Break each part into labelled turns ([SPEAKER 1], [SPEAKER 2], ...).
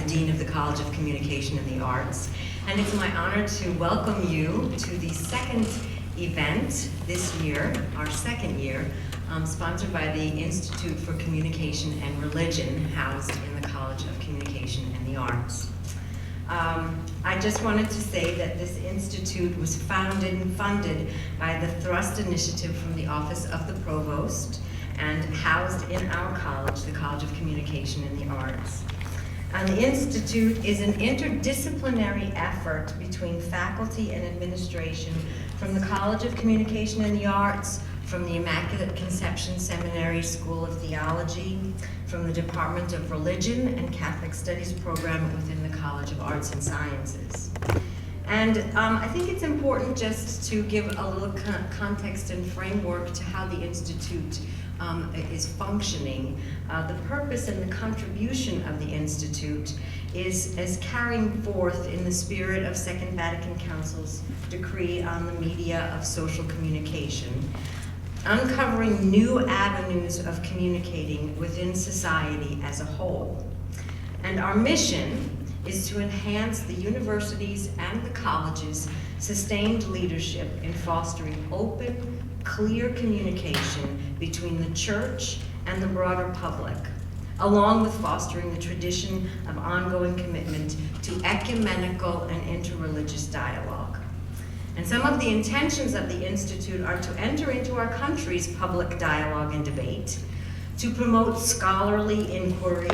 [SPEAKER 1] Dean of the College of Communication and the Arts. And it's my honor to welcome you to the second event this year, our second year, sponsored by the Institute for Communication and Religion, housed in the College of Communication and the Arts. I just wanted to say that this institute was founded and funded by the Thrust Initiative from the Office of the Provost and housed in our college, the College of Communication and the Arts. And the Institute is an interdisciplinary effort between faculty and administration from the College of Communication and the Arts, from the Immaculate Conception Seminary School of Theology, from the Department of Religion and Catholic Studies program within the College of Arts and Sciences. And I think it's important just to give a little context and framework to how the Institute is functioning. The purpose and the contribution of the Institute is carrying forth in the spirit of Second Vatican Council's decree on the media of social communication, uncovering new avenues of communicating within society as a whole. And our mission is to enhance the universities and the colleges' sustained leadership in fostering open, clear communication between the church and the broader public, along with fostering the tradition of ongoing commitment to ecumenical and interreligious dialogue. And some of the intentions of the Institute are to enter into our country's public dialogue and debate, to promote scholarly inquiry,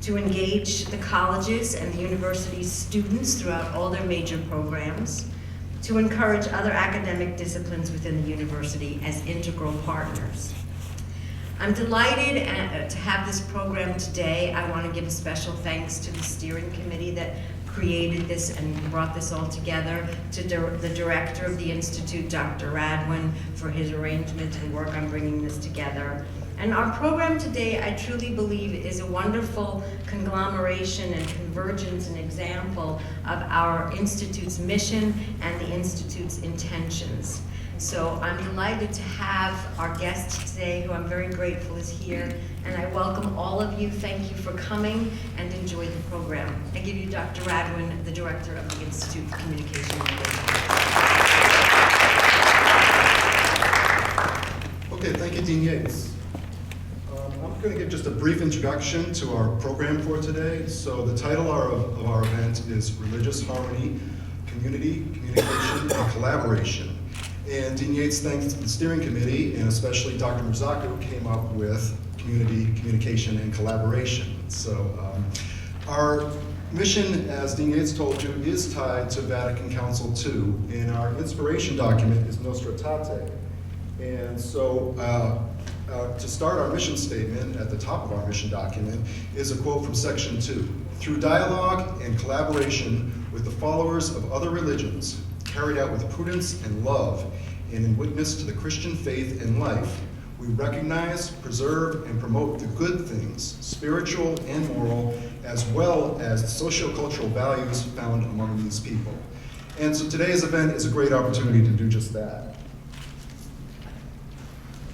[SPEAKER 1] to engage the colleges and the university's students throughout all their major programs, to encourage other academic disciplines within the university as integral partners. I'm delighted to have this program today. I want to give a special thanks to the steering committee that created this and brought this all together, to the director of the Institute, Dr. Radwin, for his arrangement and work on bringing this together. And our program today, I truly believe, is a wonderful conglomeration and convergence and example of our Institute's mission and the Institute's intentions. So I'm delighted to have our guest today, who I'm very grateful is here, and I welcome all of you. Thank you for coming and enjoy the program. I give you Dr. Radwin, the director of the Institute for Communication and Religion.
[SPEAKER 2] Okay, thank you, Dean Yates. I'm going to give just a brief introduction to our program for today. So the title of our event is Religious Harmony, Community, Communication, and Collaboration. And Dean Yates thanks the steering committee, and especially Dr. Mirzaku, who came up with community, communication, and collaboration. So our mission, as Dean Yates told you, is tied to Vatican Council II, and our inspiration document is Nostra Aetate. And so to start our mission statement, at the top of our mission document, is a quote from section 2. Through dialogue and collaboration with the followers of other religions, carried out with prudence and love, and in witness to the Christian faith and life, we recognize, preserve, and promote the good things, spiritual and moral, as well as the socio-cultural values found among these people. And so today's event is a great opportunity to do just that.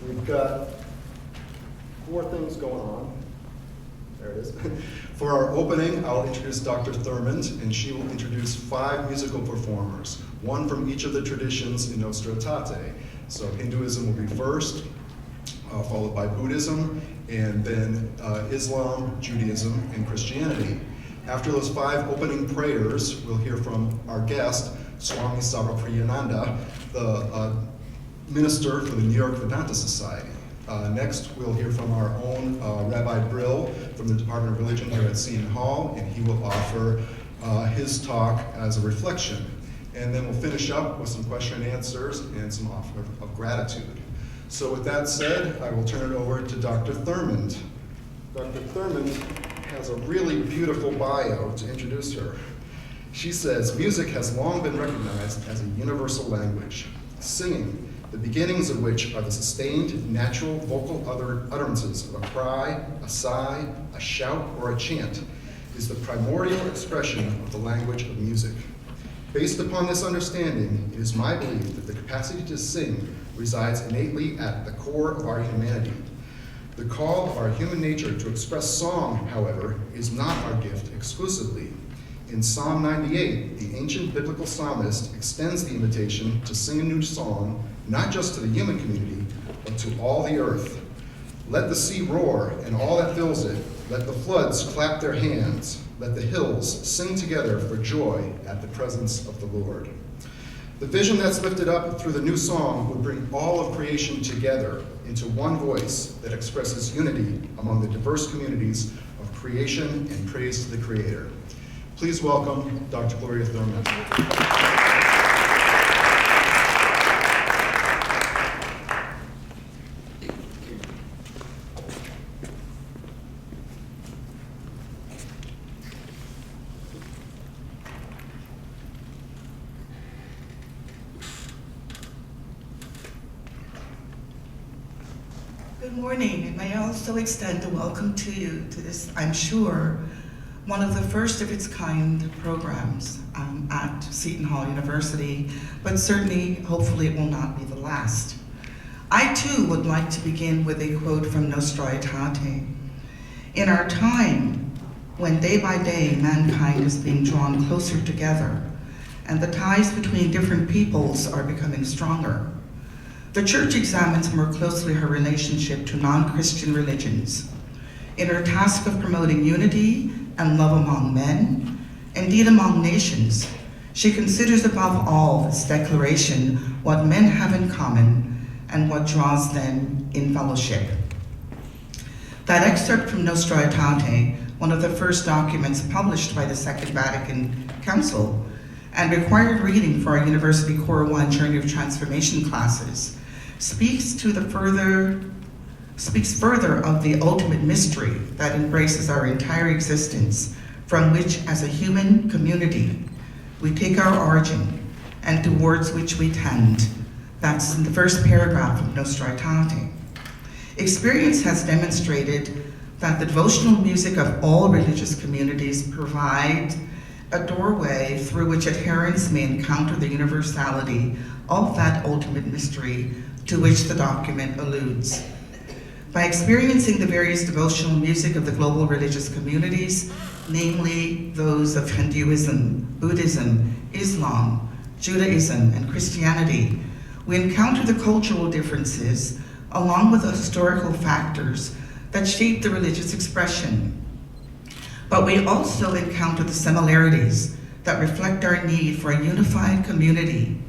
[SPEAKER 2] We've got 4 things going on. There it is. For our opening, I'll introduce Dr. Thurmond, and she will introduce 5 musical performers, one from each of the traditions in Nostra Aetate. So Hinduism will be first, followed by Buddhism, and then Islam, Judaism, and Christianity. After those 5 opening prayers, we'll hear from our guest, Swami Sarvapriyananda, the minister for the New York Vedanta Society. Next, we'll hear from our own Rabbi Brill from the Department of Religion here at Seton Hall, and he will offer his talk as a reflection. And then we'll finish up with some question and answers and some offer of gratitude. So with that said, I will turn it over to Dr. Thurmond. Dr. Thurmond has a really beautiful bio to introduce her. She says, music has long been recognized as a universal language. Singing, the beginnings of which are the sustained, natural vocal utterances of a cry, a sigh, a shout, or a chant, is the primordial expression of the language of music. Based upon this understanding, it is my belief that the capacity to sing resides innately at the core of our humanity. The call of our human nature to express song, however, is not our gift exclusively. In Psalm 98, the ancient biblical psalmist extends the invitation to sing a new song, not just to the human community, but to all the earth. Let the sea roar and all that fills it. Let the floods clap their hands. Let the hills sing together for joy at the presence of the Lord. The vision that's lifted up through the new song would bring all of creation together into one voice that expresses unity among the diverse communities of creation and praise to the Creator. Please welcome Dr. Gloria Thurman.
[SPEAKER 3] Good morning, and may I also extend a welcome to you to this, I'm sure, one of the first of its kind programs at Seton Hall University, but certainly, hopefully, it will not be the last. I too would like to begin with a quote from Nostra Aetate. In our time, when day by day mankind is being drawn closer together, and the ties between different peoples are becoming stronger, the Church examines more closely her relationship to non-Christian religions. In her task of promoting unity and love among men, indeed among nations, she considers above all this declaration what men have in common and what draws them in fellowship. That excerpt from Nostra Aetate, one of the first documents published by the Second Vatican Council, and required reading for our University Core 1 Journey of Transformation classes, speaks further of the ultimate mystery that embraces our entire existence, from which, as a human community, we take our origin and towards which we tend. That's in the first paragraph of Nostra Aetate. Experience has demonstrated that the devotional music of all religious communities provide a doorway through which adherents may encounter the universality of that ultimate mystery to which the document alludes. By experiencing the various devotional music of the global religious communities, namely those of Hinduism, Buddhism, Islam, Judaism, and Christianity, we encounter the cultural differences along with the historical factors that shape the religious expression. But we also encounter the similarities that reflect our need for a unified community,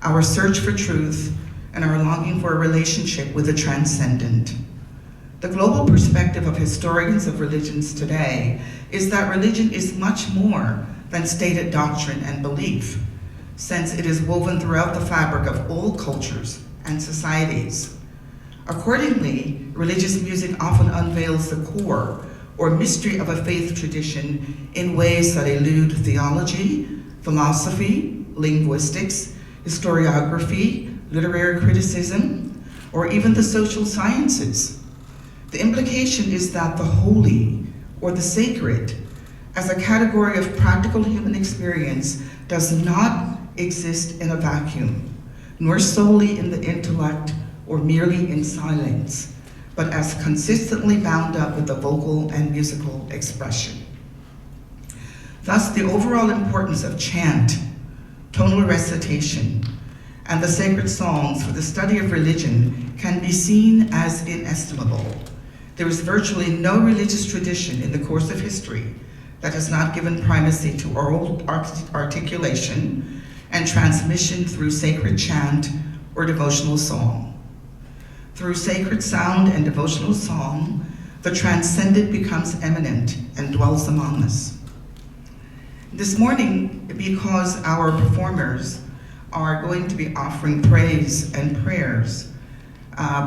[SPEAKER 3] our search for truth, and our longing for a relationship with the transcendent. The global perspective of historians of religions today is that religion is much more than stated doctrine and belief, since it is woven throughout the fabric of all cultures and societies. Accordingly, religious music often unveils the core or mystery of a faith tradition in ways that elude theology, philosophy, linguistics, historiography, literary criticism, or even the social sciences. The implication is that the holy or the sacred, as a category of practical human experience, does not exist in a vacuum, nor solely in the intellect or merely in silence, but as consistently bound up with the vocal and musical expression. Thus, the overall importance of chant, tonal recitation, and the sacred songs for the study of religion can be seen as inestimable. There is virtually no religious tradition in the course of history that has not given primacy to oral articulation and transmission through sacred chant or devotional song. Through sacred sound and devotional song, the transcendent becomes eminent and dwells among us. This morning, because our performers are going to be offering praise and prayers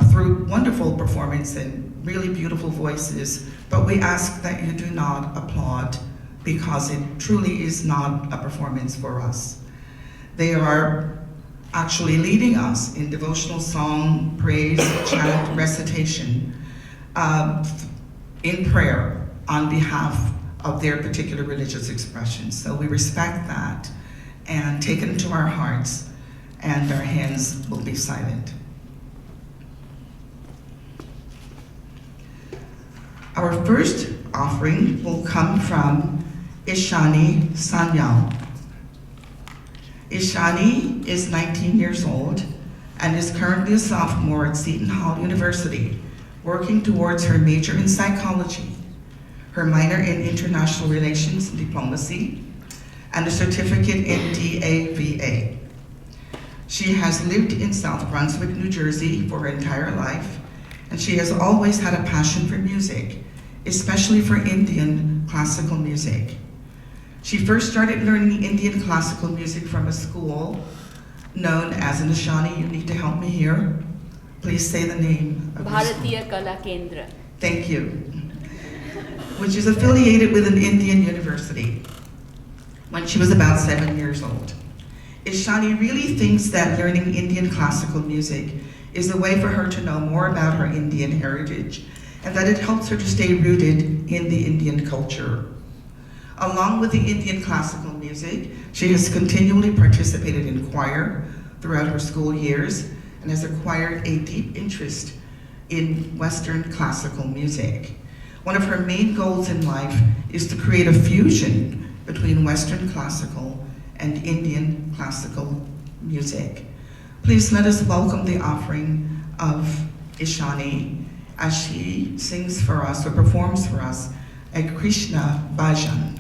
[SPEAKER 3] through wonderful performance and really beautiful voices, but we ask that you do not applaud because it truly is not a performance for us. They are actually leading us in devotional song, praise, chant, recitation, in prayer on behalf of their particular religious expression. So we respect that and take it into our hearts, and our hands will be silent. Our first offering will come from Ishani Sanyal. Ishani is 19 years old and is currently a sophomore at Seton Hall University, working towards her major in psychology, her minor in international relations and diplomacy, and a certificate in DAVA. She has lived in South Brunswick, New Jersey for her entire life, and she has always had a passion for music, especially for Indian classical music. She first started learning Indian classical music from a school known as, in Ishani, you need to help me here. Please say the name of your school.
[SPEAKER 4] Bharatiya Kala Kendra.
[SPEAKER 3] Thank you. Which is affiliated with an Indian university, when she was about 7 years old. Ishani really thinks that learning Indian classical music is a way for her to know more about her Indian heritage, and that it helps her to stay rooted in the Indian culture. Along with the Indian classical music, she has continually participated in choir throughout her school years and has acquired a deep interest in Western classical music. One of her main goals in life is to create a fusion between Western classical and Indian classical music. Please let us welcome the offering of Ishani as she sings for us or performs for us a Krishna bhajan.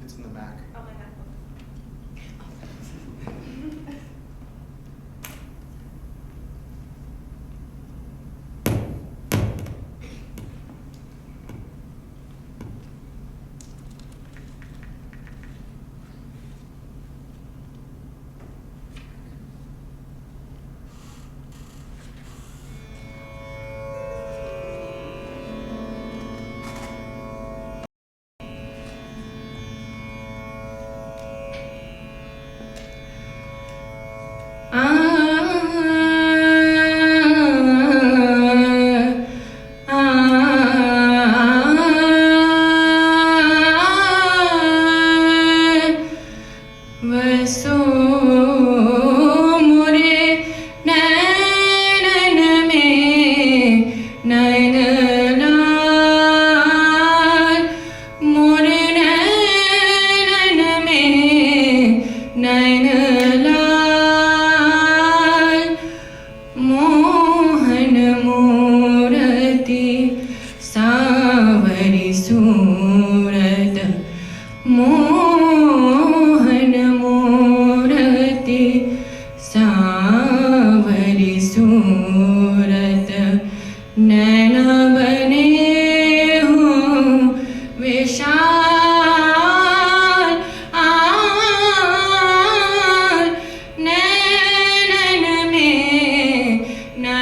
[SPEAKER 2] It's in the back.
[SPEAKER 5] Oh my God.
[SPEAKER 6] Na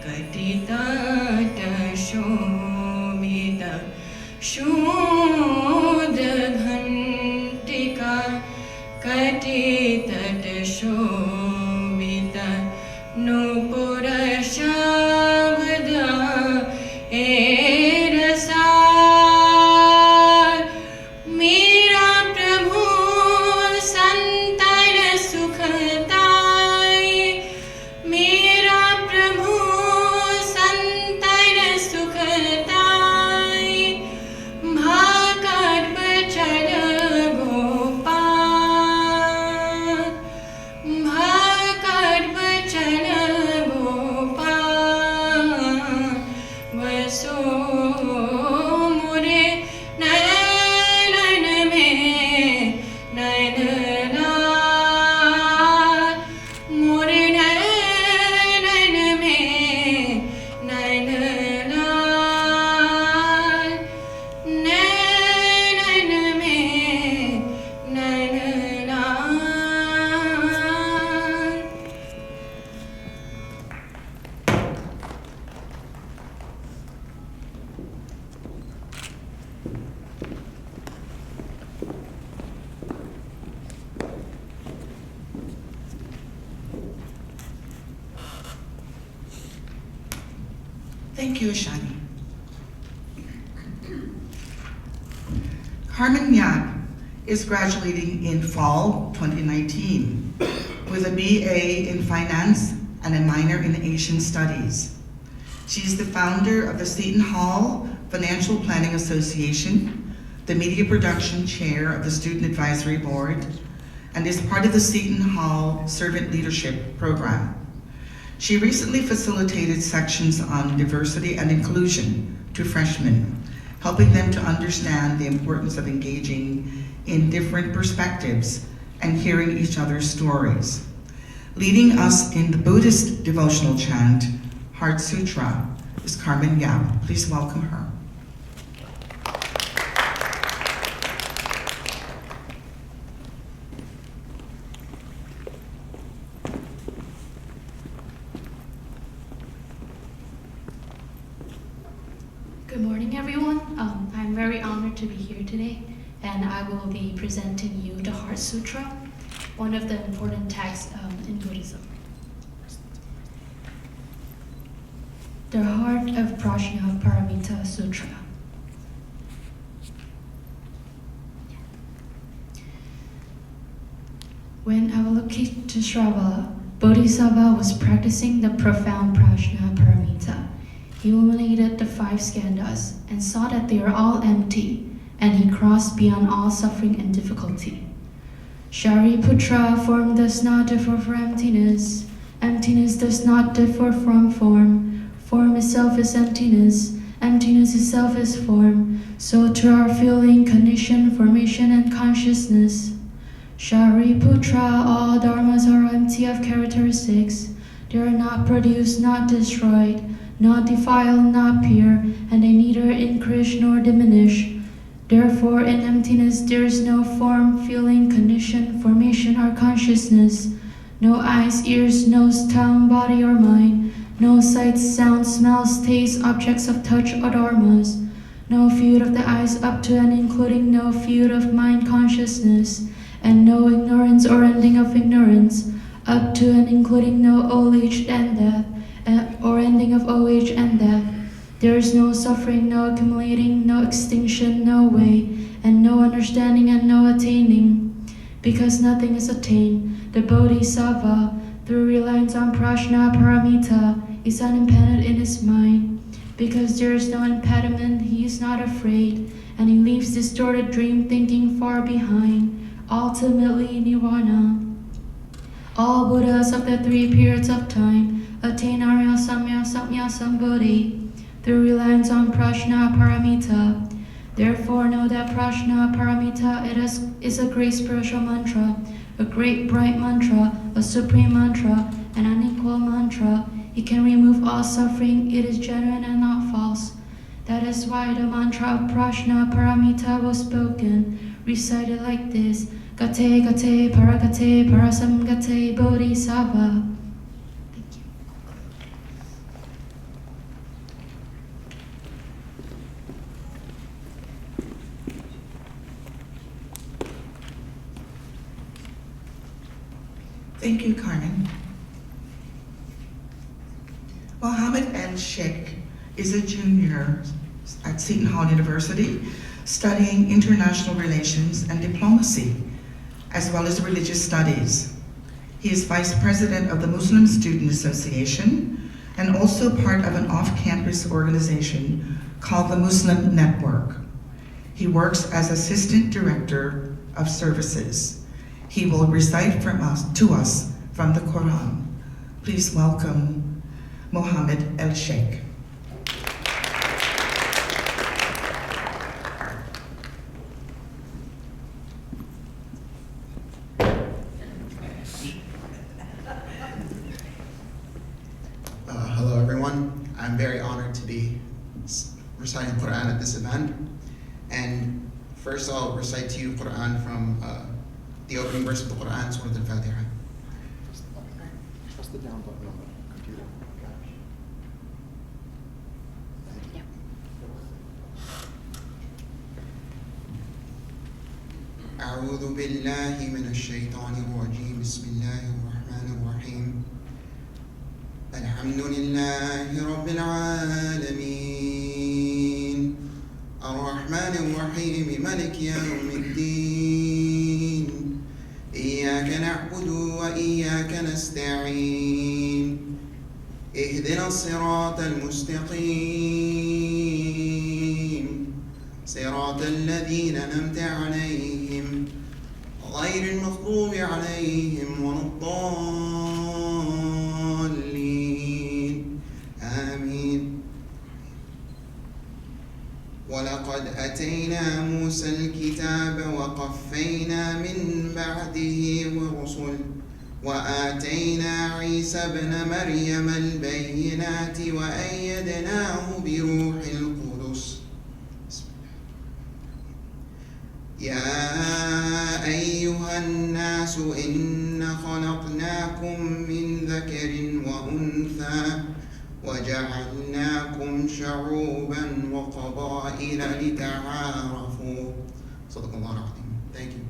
[SPEAKER 4] Katitata shomita Shudghantika Katitata shomita Nupura Shabda Erasa Mera Prabhu Santan Sukhatai Mera Prabhu Santan Sukhatai Bhakat Bachana Gopal Bhakat Bachana Gopal Vaso Mure Nayan Mein Nayan Mure Nayan Mein Nayan Nayan Mein Nayan.
[SPEAKER 3] Thank you, Ashani. Carmen Yap is graduating in fall 2019 with a BA in Finance and a minor in Asian Studies. She is the founder of the Seton Hall Financial Planning Association, the Media Production Chair of the Student Advisory Board, and is part of the Seton Hall Servant Leadership Program. She recently facilitated sections on diversity and inclusion to freshmen, helping them to understand the importance of engaging in different perspectives and hearing each other's stories. Leading us in the Buddhist devotional chant, Heart Sutra, is Carmen Yap. Please welcome her.
[SPEAKER 4] Good morning, everyone. I'm very honored to be here today, and I will be presenting you the Heart Sutra, one of the important texts in Buddhism. The Heart of Prajna Paramita Sutra. When Avalokiteshvara Bodhisattva was practicing the profound Prajna Paramita, he illuminated the 5 skandhas and saw that they are all empty, and he crossed beyond all suffering and difficulty. Shariputra, form does not differ from emptiness. Emptiness does not differ from form. Form itself is emptiness. Emptiness itself is form. So too are feeling, condition, formation, and consciousness. Shariputra, all dharmas are empty of characteristics. They are not produced, not destroyed, not defiled, not pure, and they neither increase nor diminish. Therefore, in emptiness there is no form, feeling, condition, formation, or consciousness, no eyes, ears, nose, tongue, body, or mind, no sights, sounds, smells, tastes, objects of touch, or dharmas, no field of the eyes up to and including no field of mind consciousness, and no ignorance or ending of ignorance, up to and including no old age and death, or ending of old age and death. There is no suffering, no accumulating, no extinction, no way, and no understanding and no attaining. Because nothing is attained, the Bodhisattva, through reliance on Prajna Paramita, is unimpeded in his mind. Because there is no impediment, he is not afraid, and he leaves distorted dream thinking far behind, ultimately Nirvana. All Buddhas of the 3 periods of time attain Arya Samya Samya Sambuddhi through reliance on Prajna Paramita. Therefore know that Prajna Paramita is a great spiritual mantra, a great bright mantra, a supreme mantra, an unequal mantra. It can remove all suffering, it is genuine and not false. That is why the mantra of Prajna Paramita was spoken, recited like this: Gate Gate Paragate Parasam Gate Bodhisattva. Thank you.
[SPEAKER 3] Thank you, Carmen. Mohammed El-Sheikh is a junior at Seton Hall University studying international relations and diplomacy, as well as religious studies. He is vice president of the Muslim Student Association and also part of an off-campus organization called the Muslim Network. He works as assistant director of services. He will recite to us from the Quran. Please welcome Mohammed El-Sheikh.
[SPEAKER 5] Hello everyone. I'm very honored to be reciting Quran at this event. And first I'll recite to you Quran from the opening verse of the Quran, Surah Al-Fatiha.
[SPEAKER 2] Press the down button on the computer.
[SPEAKER 5] أعوذ بالله من الشيطان الرجيم. بسم الله الرحمن الرحيم. الحمد لله رب العالمين الرحمن الرحيم مالك يوم الدين إياك نعبد وإياك نستعين اهدنا الصراط المستقيم صراط الذين أنعمت عليهم غير المغضوب عليهم ولا الضالين آمين. ولقد أتينا موسى الكتاب وقفينا من بعده الرسل وآتينا عيسى ابن مريم البينات وأيدناه بروح القدس. يا أيها الناس إنا خلقناكم من ذكر وأنثى وجعلناكم شعوبا وقبائل لتعارفوا. صدق الله العظيم. Thank you.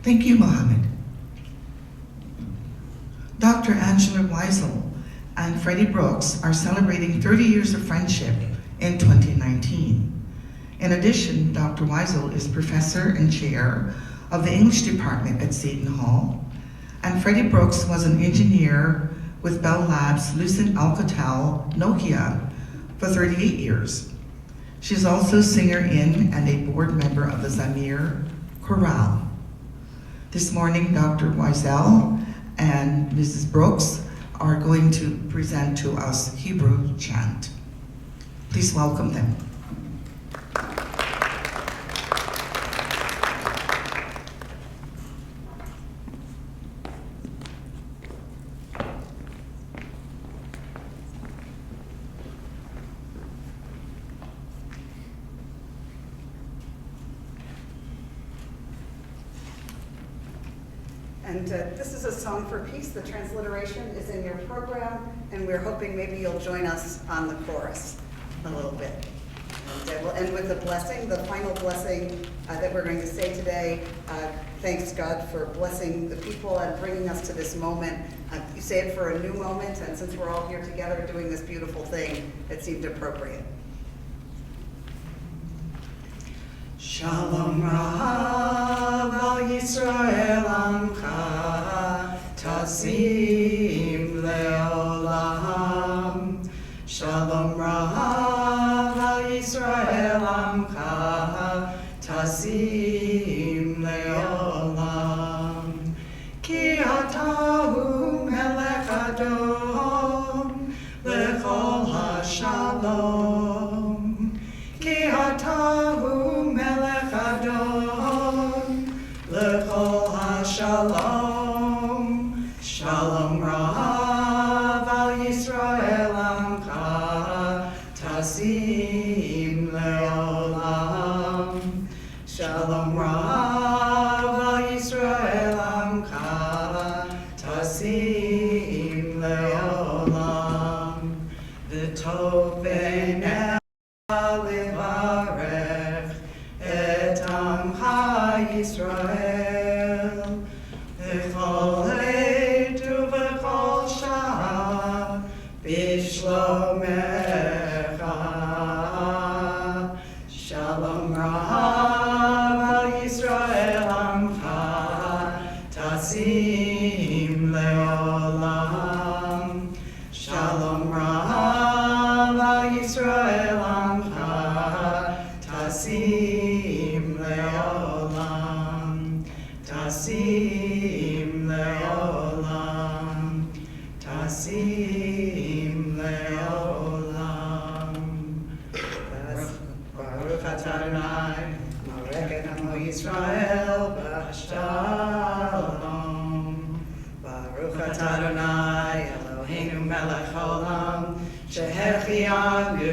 [SPEAKER 3] Thank you, Mohammed. Dr. Angela Weisel and Freddie Brooks are celebrating 30 years of friendship in 2019. In addition, Dr. Weisel is professor and chair of the English department at Seton Hall, and Freddie Brooks was an engineer with Bell Labs, Lucent Alcatel, Nokia for 38 years. She's also a singer in and a board member of the Zamir Chorale. This morning, Dr. Weisel and Mrs. Brooks are going to present to us Hebrew chant. Please welcome them.
[SPEAKER 6] And this is a song for peace. The transliteration is in your program, and we're hoping maybe you'll join us on the chorus a little bit. And we'll end with a blessing, the final blessing that we're going to say today. Thanks God for blessing the people and bringing us to this moment. You say it for a new moment, and since we're all here together doing this beautiful thing, it seemed appropriate.
[SPEAKER 7] Shalom Rav al Yisrael Amcha Tasim Leolam. Shalom Rav al Yisrael Amcha Tasim Leolam. Ki atahu melech Adom lechol hashalom. Ki atahu L'chol hashalom, shalom rav al Yisrael amcha, tasim leolam. Shalom rav al Yisrael amcha, tasim leolam. V'tov Rahav al Yisrael Amcha Tasim Leolam. Shalom Rahav al Yisrael Amcha Tasim Leolam. Tasim Leolam. Tasim Leolam. Baruch atah Adonai, Maleket Amo Yisrael b'shalom. Baruch atah Adonai, Eloheinu melech haolam, shehechianu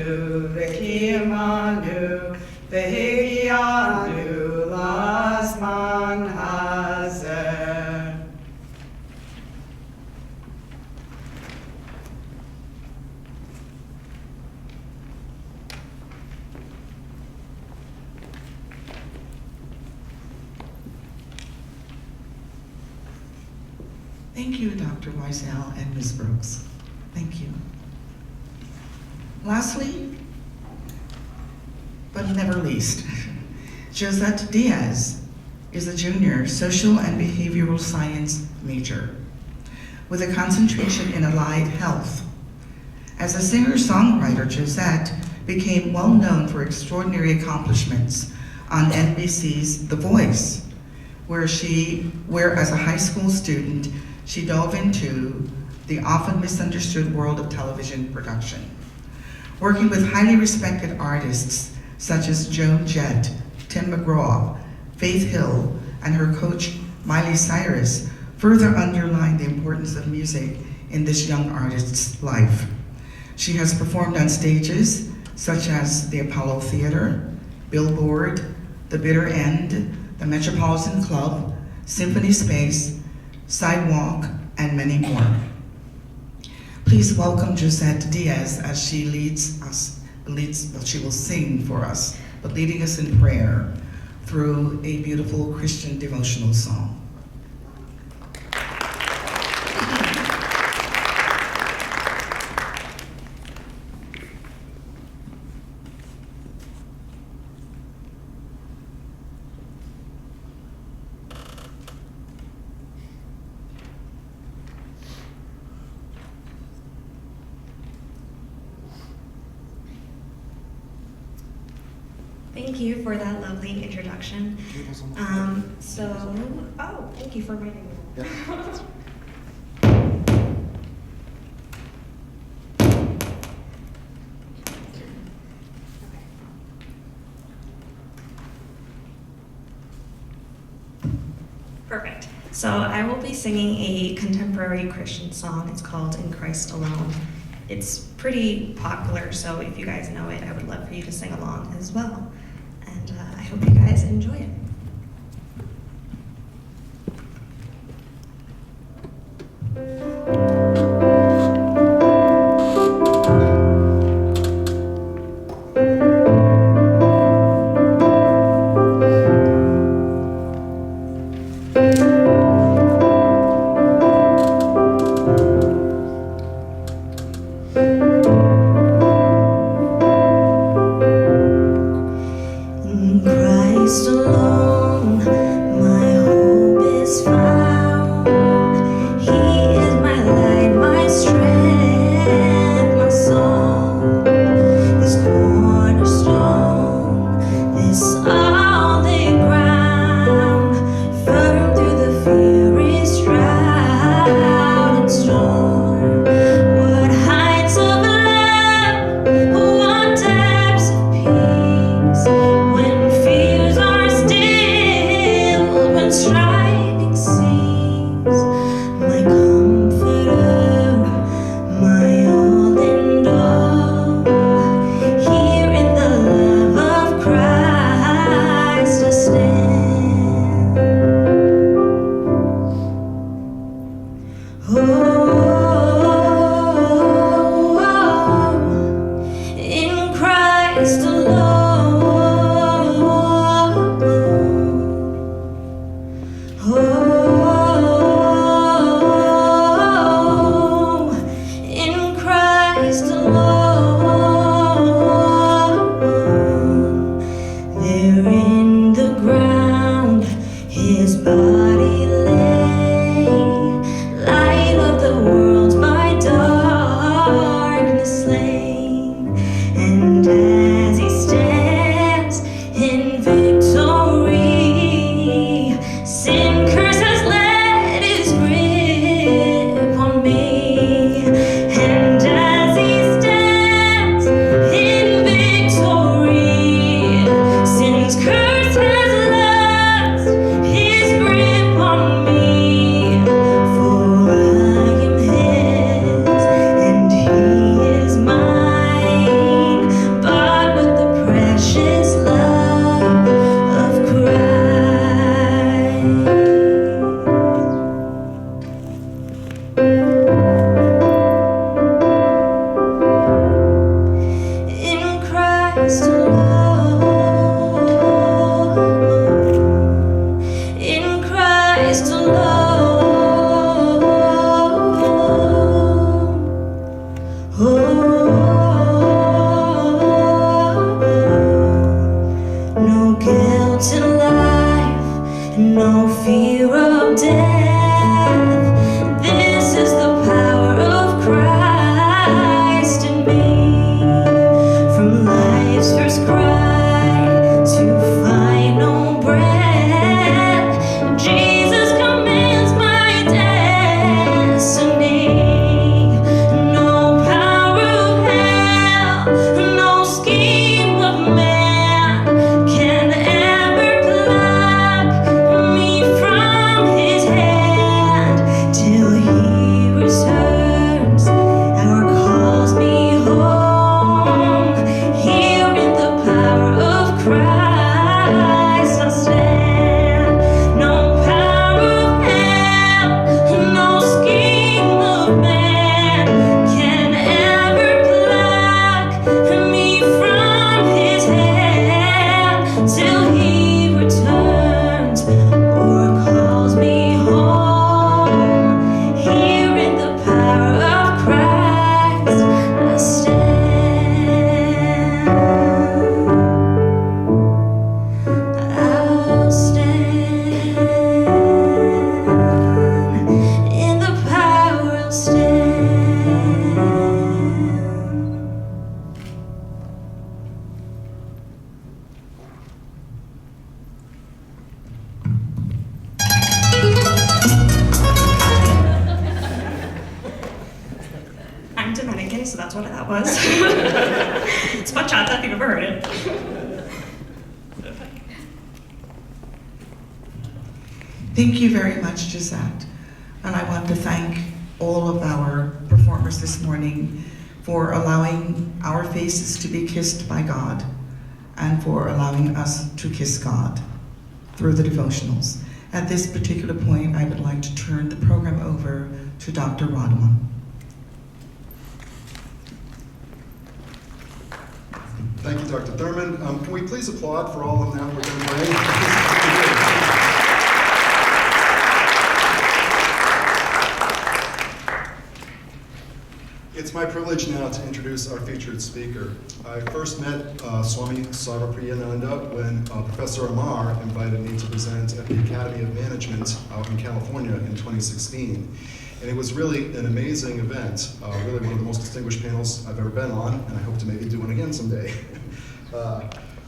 [SPEAKER 7] v'kiyamanu v'higianu lazman hazeh.
[SPEAKER 3] Thank you, Dr. Wiesel and Ms. Brooks. Thank you. Lastly, but never least, Josette Diaz is a junior social and behavioral science major with a concentration in allied health. As a singer-songwriter, Josette became well known for extraordinary accomplishments on NBC's The Voice, where as a high school student, she dove into the often misunderstood world of television production. Working with highly respected artists such as Joan Jett, Tim McGraw, Faith Hill, and her coach Miley Cyrus further underlined the importance of music in this young artist's life. She has performed on stages such as the Apollo Theater, Billboard, The Bitter End, the Metropolitan Club, Symphony Space, Sidewalk, and many more. Please welcome Josette Diaz as she she will sing for us, but leading us in prayer through a beautiful Christian devotional song.
[SPEAKER 8] Thank you for that lovely introduction. Thank you for reminding me. Perfect. So I will be singing a contemporary Christian song. It's called In Christ Alone. It's pretty popular, so if you guys know it, I would love for you to sing along as well. And I hope you guys enjoy it. Christ alone, my hope is found. He is my light, my strength, my song. This cornerstone, this solid ground, firm through the fiery drought and storm. What heights of love, what depths of peace. When fears are still Where in the ground his body lay, light of the world by darkness slain. And as he stands in victory, sin curse has let his grip on me. And as he stands in victory, sin's curse has lost his grip on me. For I am his and he is mine, bought with the precious love of Christ. In Christ alone, in Christ alone, no guilt in life, no fear of death. This is the power of Christ in me. From life's first cry to final breath, Jesus commands my destiny. No power of hell, no scheme of man can ever pluck me from his hand till he returns or calls me home. Here in the power of Christ I'll stand. No power of hell, no scheme of man can ever pluck me from his hand till he returns or calls me home. Here in the power of Christ I stand. I'll stand. In the power I'll stand. I'm Dominican, so that's what that was. It's bachata if you've ever heard it.
[SPEAKER 3] Thank you very much, Gisette. And I want to thank all of our performers this morning for allowing our faces to be kissed by God and for allowing us to kiss God through the devotionals. At this particular point, I would like to turn the program over to Dr. Rodman.
[SPEAKER 2] Thank you, Dr. Thurman. Can we please applaud for all of them we're going to play? It's my privilege now to introduce our featured speaker. I first met Swami Sarvapriyananda when Professor Amar invited me to present at the Academy of Management out in California in 2016. And it was really an amazing event, really one of the most distinguished panels I've ever been on, and I hope to maybe do one again someday.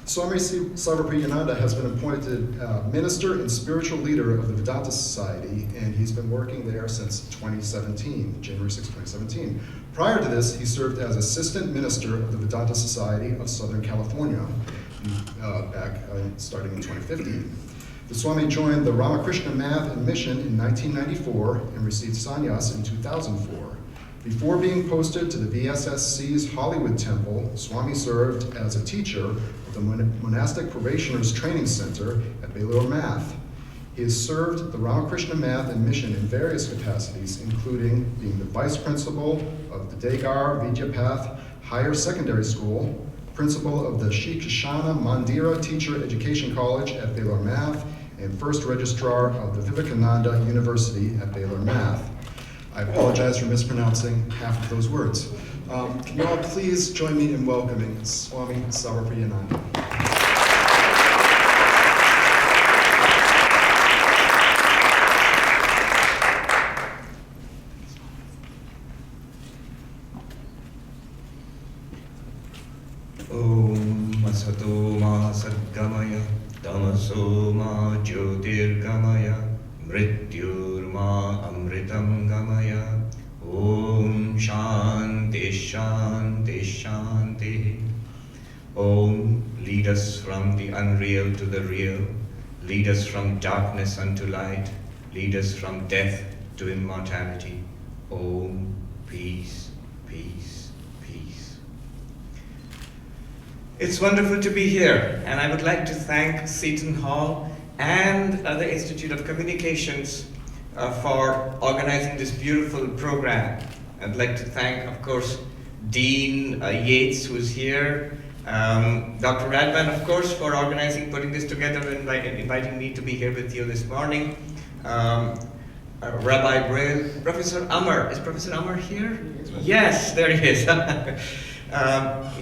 [SPEAKER 2] Swami Sarvapriyananda has been appointed minister and spiritual leader of the Vedanta Society, and he's been working there since 2017, January 6, 2017. Prior to this, he served as assistant minister of the Vedanta Society of Southern California, starting in 2015. The Swami joined the Ramakrishna Math and Mission in 1994 and received sannyas in 2004. Before being posted to the VSSC's Hollywood Temple, Swami served as a teacher of the Monastic Probationers Training Center at Baylor Math. He has served the Ramakrishna Math and Mission in various capacities, including being the vice principal of the Degar Vidyapath Higher Secondary School, principal of the Shri Krishna Mandira Teacher Education College at Baylor Math, and first registrar of the Vivekananda University at Baylor Math. I apologize for mispronouncing half of those words. Can you all please join me in welcoming Swami Sarvapriyananda.
[SPEAKER 9] Tamaso ma jyotirgamaya mrityurma amritam gamaya. Om Shanti Shanti Shanti. Om, lead us from the unreal to the real. Lead us from darkness unto light. Lead us from death to immortality. Om, peace, peace, peace. It's wonderful to be here, and I would like to thank Seton Hall and the Institute of Communications for organizing this beautiful program. I'd like to thank, of course, Dean Yates, who's here, Dr. Radman, of course, for organizing, putting this together, and inviting me to be here with you this morning. Rabbi Braille, Professor Amar. Is Professor Amar here? Yes, there he is.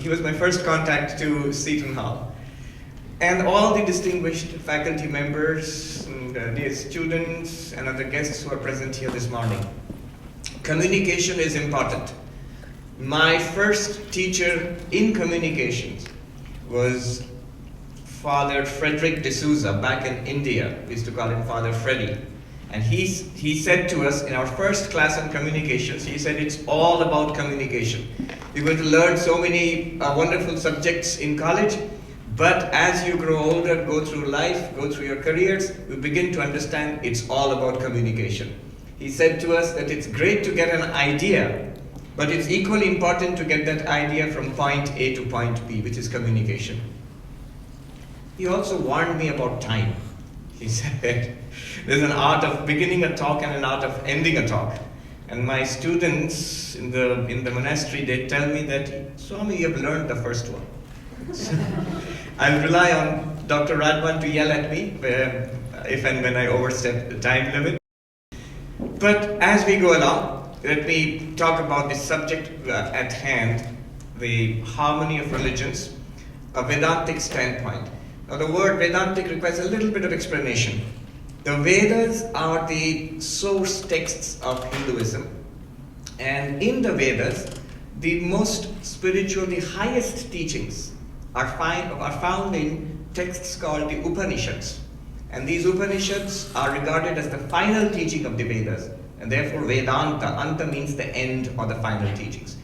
[SPEAKER 9] He was my first contact to Seton Hall. And all the distinguished faculty members, and, dear students, and other guests who are present here this morning. Communication is important. My first teacher in communications was Father Frederick D'Souza back in India. We used to call him Father Freddy. And he said to us in our first class on communications, he said, it's all about communication. You're going to learn so many wonderful subjects in college, but as you grow older, go through life, go through your careers, you begin to understand it's all about communication. He said to us that it's great to get an idea, but it's equally important to get that idea from point A to point B, which is communication. He also warned me about time. He said, there's an art of beginning a talk and an art of ending a talk. And my students in the monastery, they tell me that, Swami, you have learned the first one. So I rely on Dr. Radman to yell at me if and when I overstep the time limit. But as we go along, let me talk about the subject at hand, the harmony of religions, a Vedantic standpoint. Now the word Vedantic requires a little bit of explanation. The Vedas are the source texts of Hinduism. And in the Vedas, the most spiritual, the highest teachings are found in texts called the Upanishads. And these Upanishads are regarded as the final teaching of the Vedas. And therefore Vedanta, Anta means the end or the final teachings.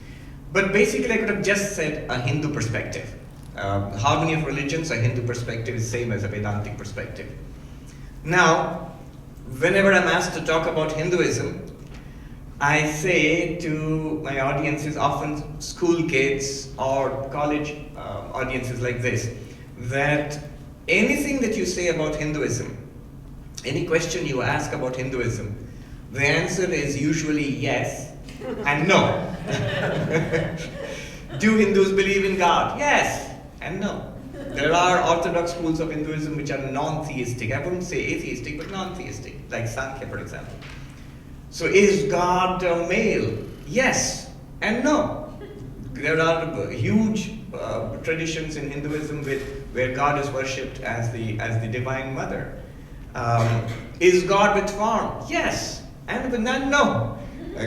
[SPEAKER 9] But basically I could have just said a Hindu perspective. Harmony of religions, a Hindu perspective is same as a Vedantic perspective. Now, whenever I'm asked to talk about Hinduism, I say to my audiences, often school kids or college audiences like this, that anything that you say about Hinduism, any question you ask about Hinduism, the answer is usually yes and no. Do Hindus believe in God? Yes and no. There are orthodox schools of Hinduism which are non-theistic. I wouldn't say atheistic, but non-theistic, like Sankhya, for example. So is God a male? Yes and no. There are huge traditions in Hinduism where God is worshipped as the divine mother. Is God with form? Yes and no.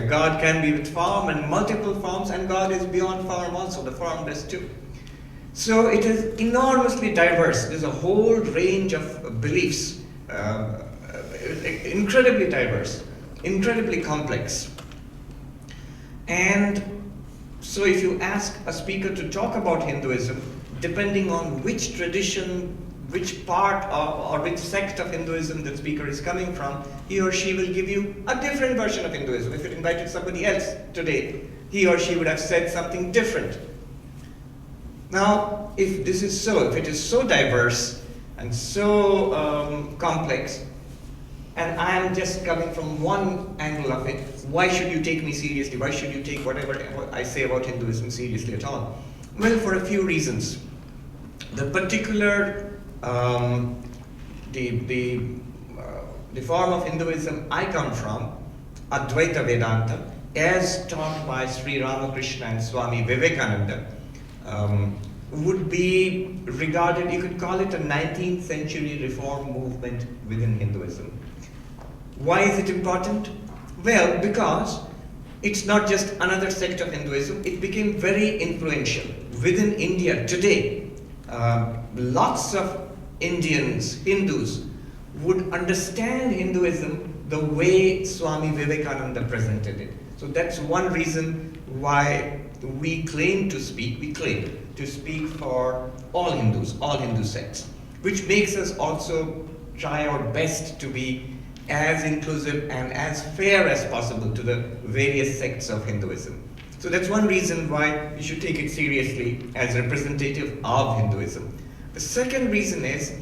[SPEAKER 9] God can be with form and multiple forms, and God is beyond form also. The formless too. So it is enormously diverse. There's a whole range of beliefs, incredibly diverse, incredibly complex. And so if you ask a speaker to talk about Hinduism, depending on which tradition, which part or which sect of Hinduism the speaker is coming from, he or she will give you a different version of Hinduism. If you invited somebody else today, he or she would have said something different. Now, if this is so, if it is so diverse and so complex, and I am just coming from one angle of it, why should you take me seriously? Why should you take whatever I say about Hinduism seriously at all? Well, for a few reasons. The particular, the form of Hinduism I come from, Advaita Vedanta, as taught by Sri Ramakrishna and Swami Vivekananda, would be regarded, you could call it a 19th century reform movement within Hinduism. Why is it important? Well, because it's not just another sect of Hinduism, it became very influential within India today. Lots of Indians, Hindus, would understand Hinduism the way Swami Vivekananda presented it. So that's one reason why we claim to speak for all Hindus, all Hindu sects, which makes us also try our best to be as inclusive and as fair as possible to the various sects of Hinduism. So that's one reason why we should take it seriously as representative of Hinduism. The second reason is,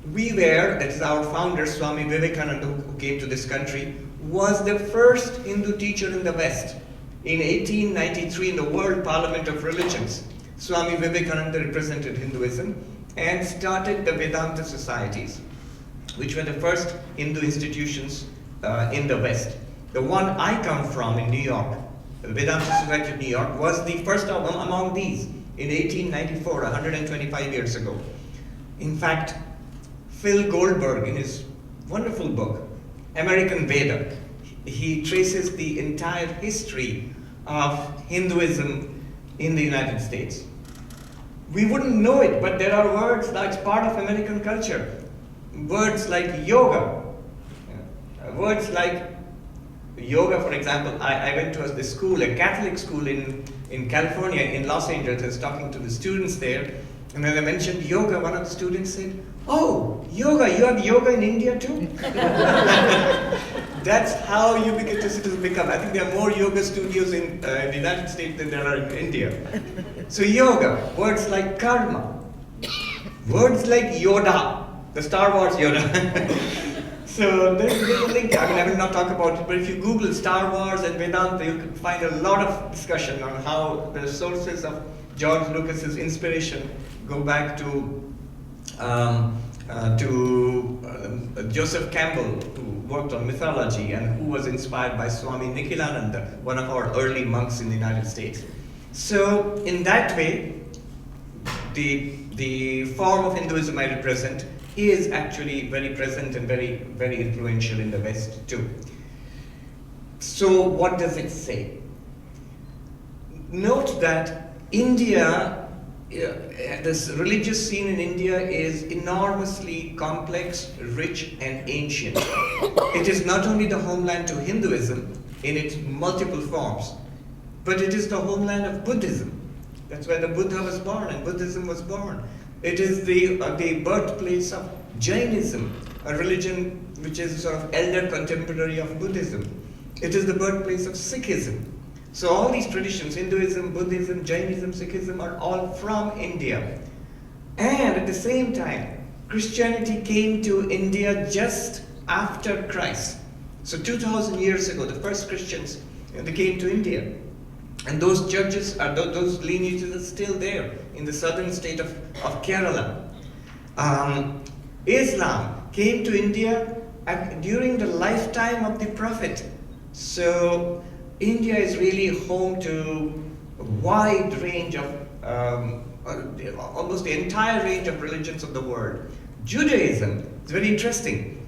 [SPEAKER 9] that is our founder, Swami Vivekananda, who came to this country, was the first Hindu teacher in the West. In 1893, in the World Parliament of Religions, Swami Vivekananda represented Hinduism and started the Vedanta societies, which were the first Hindu institutions in the West. The one I come from in New York, the Vedanta Society of New York, was the first among these in 1894, 125 years ago. In fact, Phil Goldberg, in his wonderful book, American Veda, he traces the entire history of Hinduism in the United States. We wouldn't know it, but there are words that's part of American culture. Words like yoga, words like yoga, for example. I went to a school, a Catholic school in California, in Los Angeles. I was talking to the students there, and when I mentioned yoga, one of the students said, "Oh, yoga, you have yoga in India too?" That's how ubiquitous become. I think there are more yoga studios in the United States than there are in India. So yoga, words like karma, words like Yoda, the Star Wars Yoda. So there's a link. I will not talk about it, but if you Google Star Wars and Vedanta, you can find a lot of discussion on how the sources of George Lucas's inspiration go back to Joseph Campbell, who worked on mythology and who was inspired by Swami Nikhilananda, one of our early monks in the United States. So in that way, the form of Hinduism I represent is actually very present and very, very influential in the West too. So what does it say? Note that India, this religious scene in India is enormously complex, rich, and ancient. It is not only the homeland to Hinduism in its multiple forms, but it is the homeland of Buddhism. That's where the Buddha was born and Buddhism was born. It is the birthplace of Jainism, a religion which is sort of elder contemporary of Buddhism. It is the birthplace of Sikhism. So all these traditions, Hinduism, Buddhism, Jainism, Sikhism, are all from India. And at the same time, Christianity came to India just after Christ. So 2,000 years ago, the first Christians, they came to India. And those churches, those lineages are still there in the southern state of Kerala. Islam came to India during the lifetime of the Prophet. So India is really home to a wide range of, almost the entire range of religions of the world. Judaism is very interesting.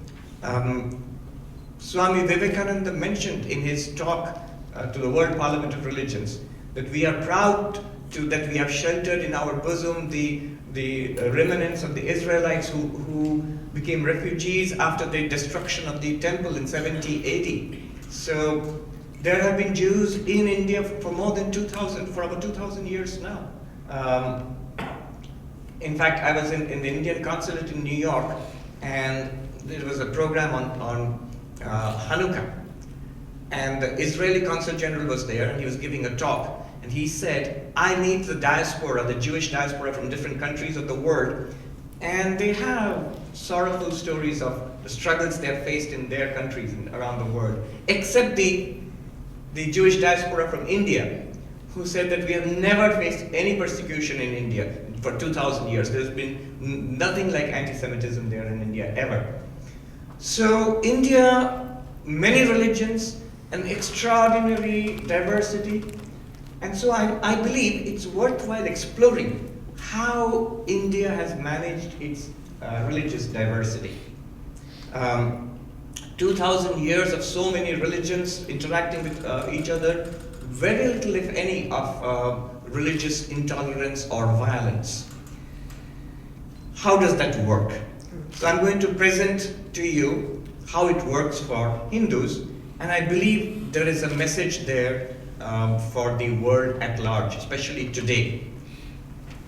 [SPEAKER 9] Swami Vivekananda mentioned in his talk to the World Parliament of Religions that we are proud that we have sheltered in our bosom the remnants of the Israelites who became refugees after the destruction of the temple in 70 AD. So there have been Jews in India for about 2,000 years now. In fact, I was in the Indian consulate in New York, and there was a program on Hanukkah. And the Israeli consul general was there, and he was giving a talk. And he said, I meet the diaspora, the Jewish diaspora from different countries of the world, and they have sorrowful stories of the struggles they have faced in their countries and around the world, except the Jewish diaspora from India, who said that we have never faced any persecution in India for 2,000 years. There's been nothing like anti-Semitism there in India, ever. So India, many religions, an extraordinary diversity, and so I believe it's worthwhile exploring how India has managed its religious diversity. 2,000 years of so many religions interacting with each other, very little, if any, of religious intolerance or violence. how does that work? So I'm going to present to you how it works for Hindus, and I believe there is a message there for the world at large, especially today.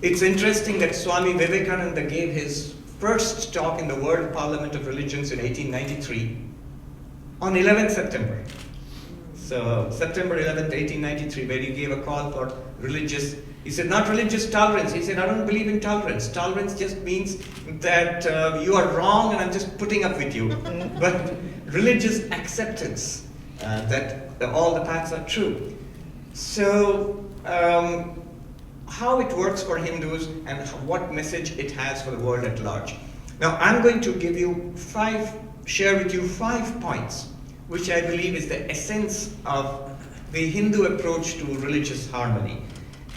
[SPEAKER 9] It's interesting that Swami Vivekananda gave his first talk in the World Parliament of Religions in 1893 on 11th September. So September 11th, 1893, where he gave a call for religious, he said not religious tolerance, he said I don't believe in tolerance. Tolerance just means that you are wrong and I'm just putting up with you. But religious acceptance, that all the paths are true. So how it works for Hindus and what message it has for the world at large. Now I'm going to share with you 5 points, which I believe is the essence of the Hindu approach to religious harmony.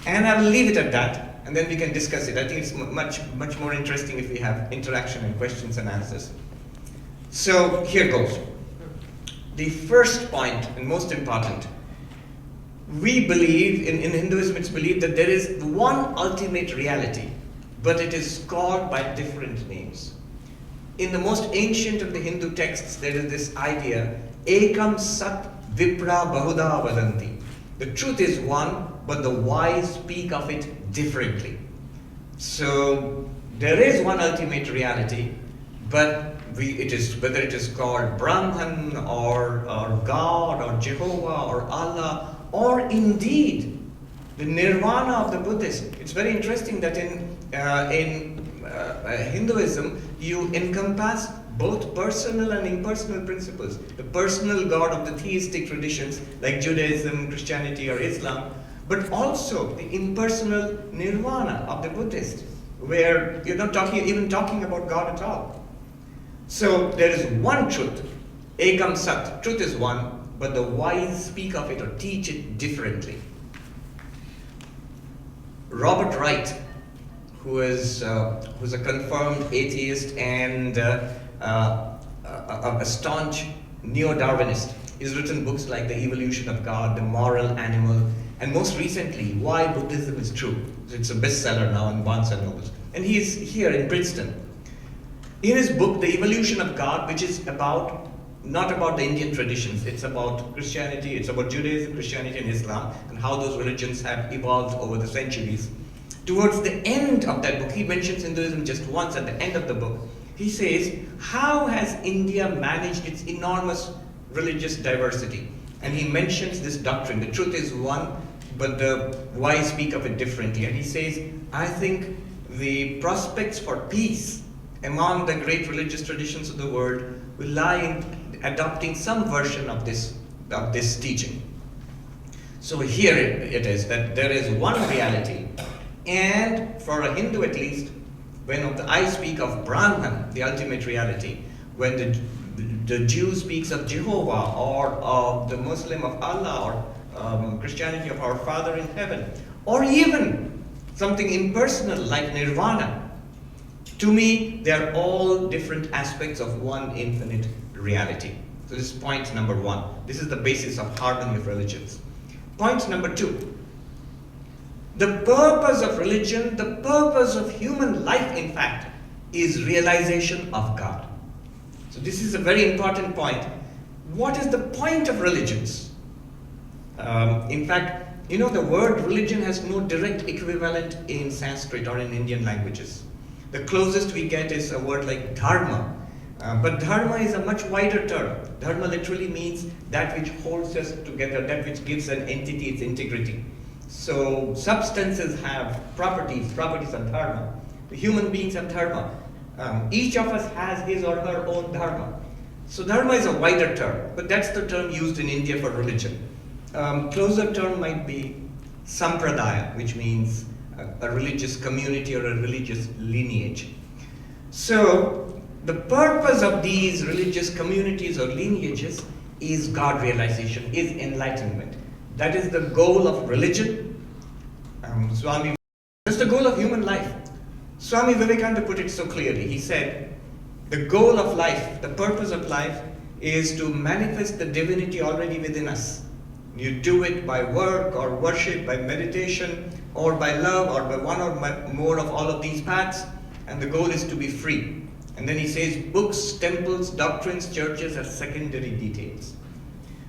[SPEAKER 9] And I will leave it at that, and then we can discuss it. I think it's much more interesting if we have interaction and questions and answers. So here goes. The first point, and most important, we believe, in Hinduism it's believed that there is one ultimate reality, but it is called by different names. In the most ancient of the Hindu texts, there is this idea, Ekam Sat Vipra Bahuda Vadanti. The truth is one, but the wise speak of it differently. So there is one ultimate reality, but whether it is called Brahman or God or Jehovah or Allah, or indeed the nirvana of the Buddhist. It's very interesting that in Hinduism you encompass both personal and impersonal principles. The personal God of the theistic traditions like Judaism, Christianity or Islam, but also the impersonal nirvana of the Buddhist, where you're not even talking about God at all. So there is one truth, Ekam Sat, truth is one, but the wise speak of it or teach it differently. Robert Wright, who's a confirmed atheist and a staunch neo-Darwinist, he's written books like The Evolution of God, The Moral Animal, and most recently, Why Buddhism is True. It's a bestseller now in Barnes and Noble. And he's here in Princeton. In his book, The Evolution of God, which is not about the Indian traditions, it's about Christianity, it's about Judaism, Christianity, and Islam, and how those religions have evolved over the centuries. Towards the end of that book, he mentions Hinduism just once at the end of the book. He says, how has India managed its enormous religious diversity? And he mentions this doctrine, the truth is one, but the wise speak of it differently. And he says, I think the prospects for peace among the great religious traditions of the world will lie in adopting some version of this teaching. So here it is, that there is one reality, and for a Hindu at least, when I speak of Brahman, the ultimate reality, when the Jew speaks of Jehovah, or of the Muslim of Allah, or Christianity of our Father in heaven, or even something impersonal like Nirvana, to me, they are all different aspects of one infinite reality. So this is point number 1. This is the basis of harmony of religions. Point number 2. The purpose of religion, the purpose of human life, in fact, is realization of God. So this is a very important point. What is the point of religions? In fact, the word religion has no direct equivalent in Sanskrit or in Indian languages. The closest we get is a word like dharma. But dharma is a much wider term. Dharma literally means that which holds us together, that which gives an entity its integrity. So substances have properties of dharma. The human beings have dharma. Each of us has his or her own dharma. So dharma is a wider term, but that's the term used in India for religion. Closer term might be sampradaya, which means a religious community or a religious lineage. So the purpose of these religious communities or lineages is God realization, is enlightenment. That is the goal of religion. Swami, that's the goal of human life. Swami Vivekananda put it so clearly. He said, the goal of life, the purpose of life, is to manifest the divinity already within us. You do it by work or worship, by meditation, or by love, or by one or more of all of these paths. and the goal is to be free. And then he says books, temples, doctrines, churches are secondary details.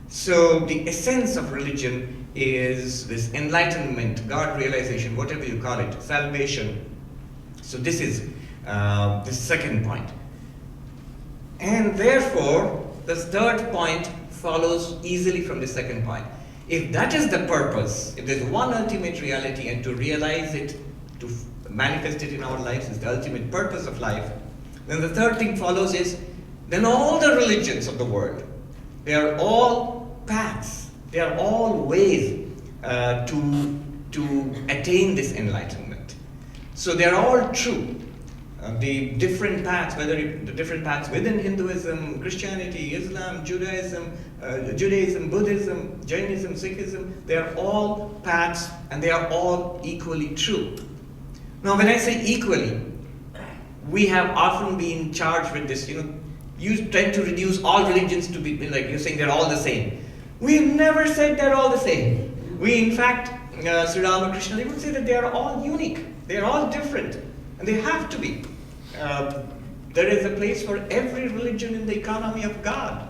[SPEAKER 9] So the essence of religion is this enlightenment, God realization, whatever you call it, salvation. So this is the second point. And therefore, the third point follows easily from the second point. If that is the purpose, if there's one ultimate reality and to realize it, to manifest it in our lives is the ultimate purpose of life, then the third thing follows is, then all the religions of the world, they are all paths, they are all ways to attain this enlightenment. So they are all true. The different paths, the different paths within Hinduism, Christianity, Islam, Judaism, Buddhism, Jainism, Sikhism, they are all paths and they are all equally true. Now when I say equally, we have often been charged with this, you tend to reduce all religions to be, like you're saying they're all the same. We've never said they're all the same. We in fact, Sri Ramakrishna, they would say that they are all unique, they are all different, and they have to be. There is a place for every religion in the economy of God.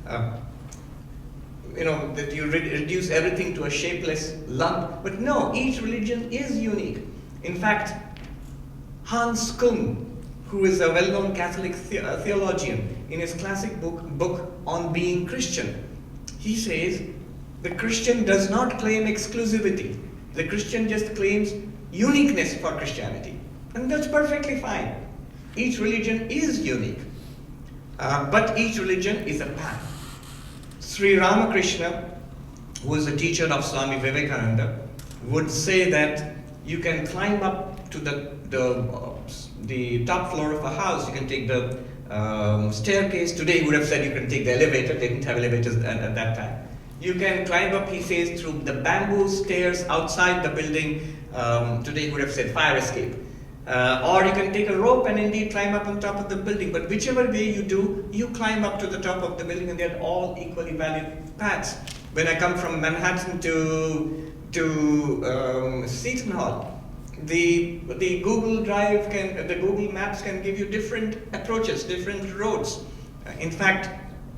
[SPEAKER 9] That you reduce everything to a shapeless lump. But no, each religion is unique. In fact, Hans Kuhn, who is a well-known Catholic theologian, in his classic book on being Christian, he says, the Christian does not claim exclusivity. The Christian just claims uniqueness for Christianity. And that's perfectly fine. Each religion is unique. But each religion is a path. Sri Ramakrishna, who was a teacher of Swami Vivekananda, would say that you can climb up to the top floor of a house. You can take the staircase. Today he would have said you can take the elevator. They didn't have elevators at that time. You can climb up, he says, through the bamboo stairs outside the building. Today he would have said fire escape. Or you can take a rope and indeed climb up on top of the building. But whichever way you do, you climb up to the top of the building, and they're all equally valid paths. When I come from Manhattan to Seton Hall, the Google Drive the Google Maps can give you different approaches, different roads. In fact,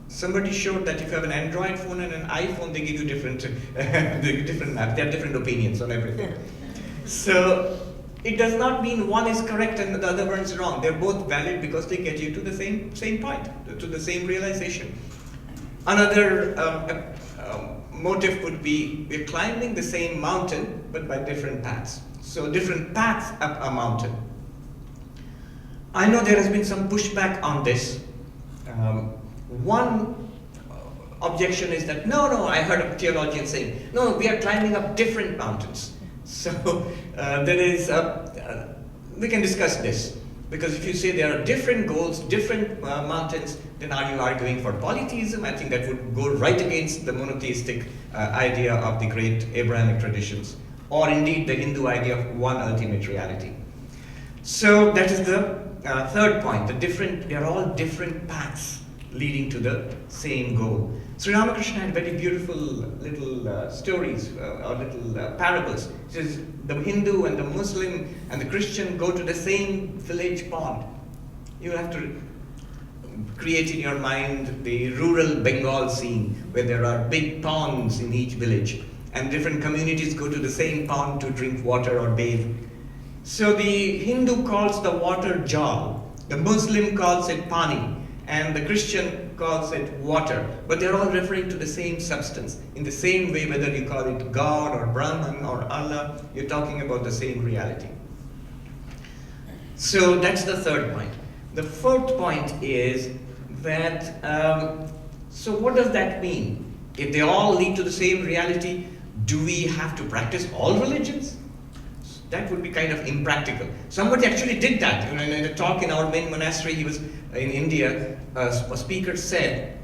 [SPEAKER 9] somebody showed that if you have an Android phone and an iPhone, they give you different maps. They have different opinions on everything. So it does not mean one is correct and the other one is wrong. They're both valid because they get you to the same point, to the same realization. Another motive would be we're climbing the same mountain but by different paths. So different paths up a mountain. I know there has been some pushback on this. One objection is that no, I heard a theologian saying, no, we are climbing up different mountains. So we can discuss this, because if you say there are different goals, different mountains, then are you arguing for polytheism? I think that would go right against the monotheistic idea of the great Abrahamic traditions, or indeed the Hindu idea of one ultimate reality. So that is the third point. They are all different paths leading to the same goal. Sri Ramakrishna had very beautiful little stories or little parables. He says the Hindu and the Muslim and the Christian go to the same village pond. You have to create in your mind the rural Bengal scene where there are big ponds in each village and different communities go to the same pond to drink water or bathe. So the Hindu calls the water jal, the Muslim calls it pani, and the Christian calls it water, but they're all referring to the same substance. In the same way, whether you call it God or Brahman or Allah, you're talking about the same reality. So that's the third point. The fourth point is that, so what does that mean? If they all lead to the same reality, do we have to practice all religions? That would be kind of impractical. Somebody actually did that. In a talk in our main monastery, he was in India, a speaker said,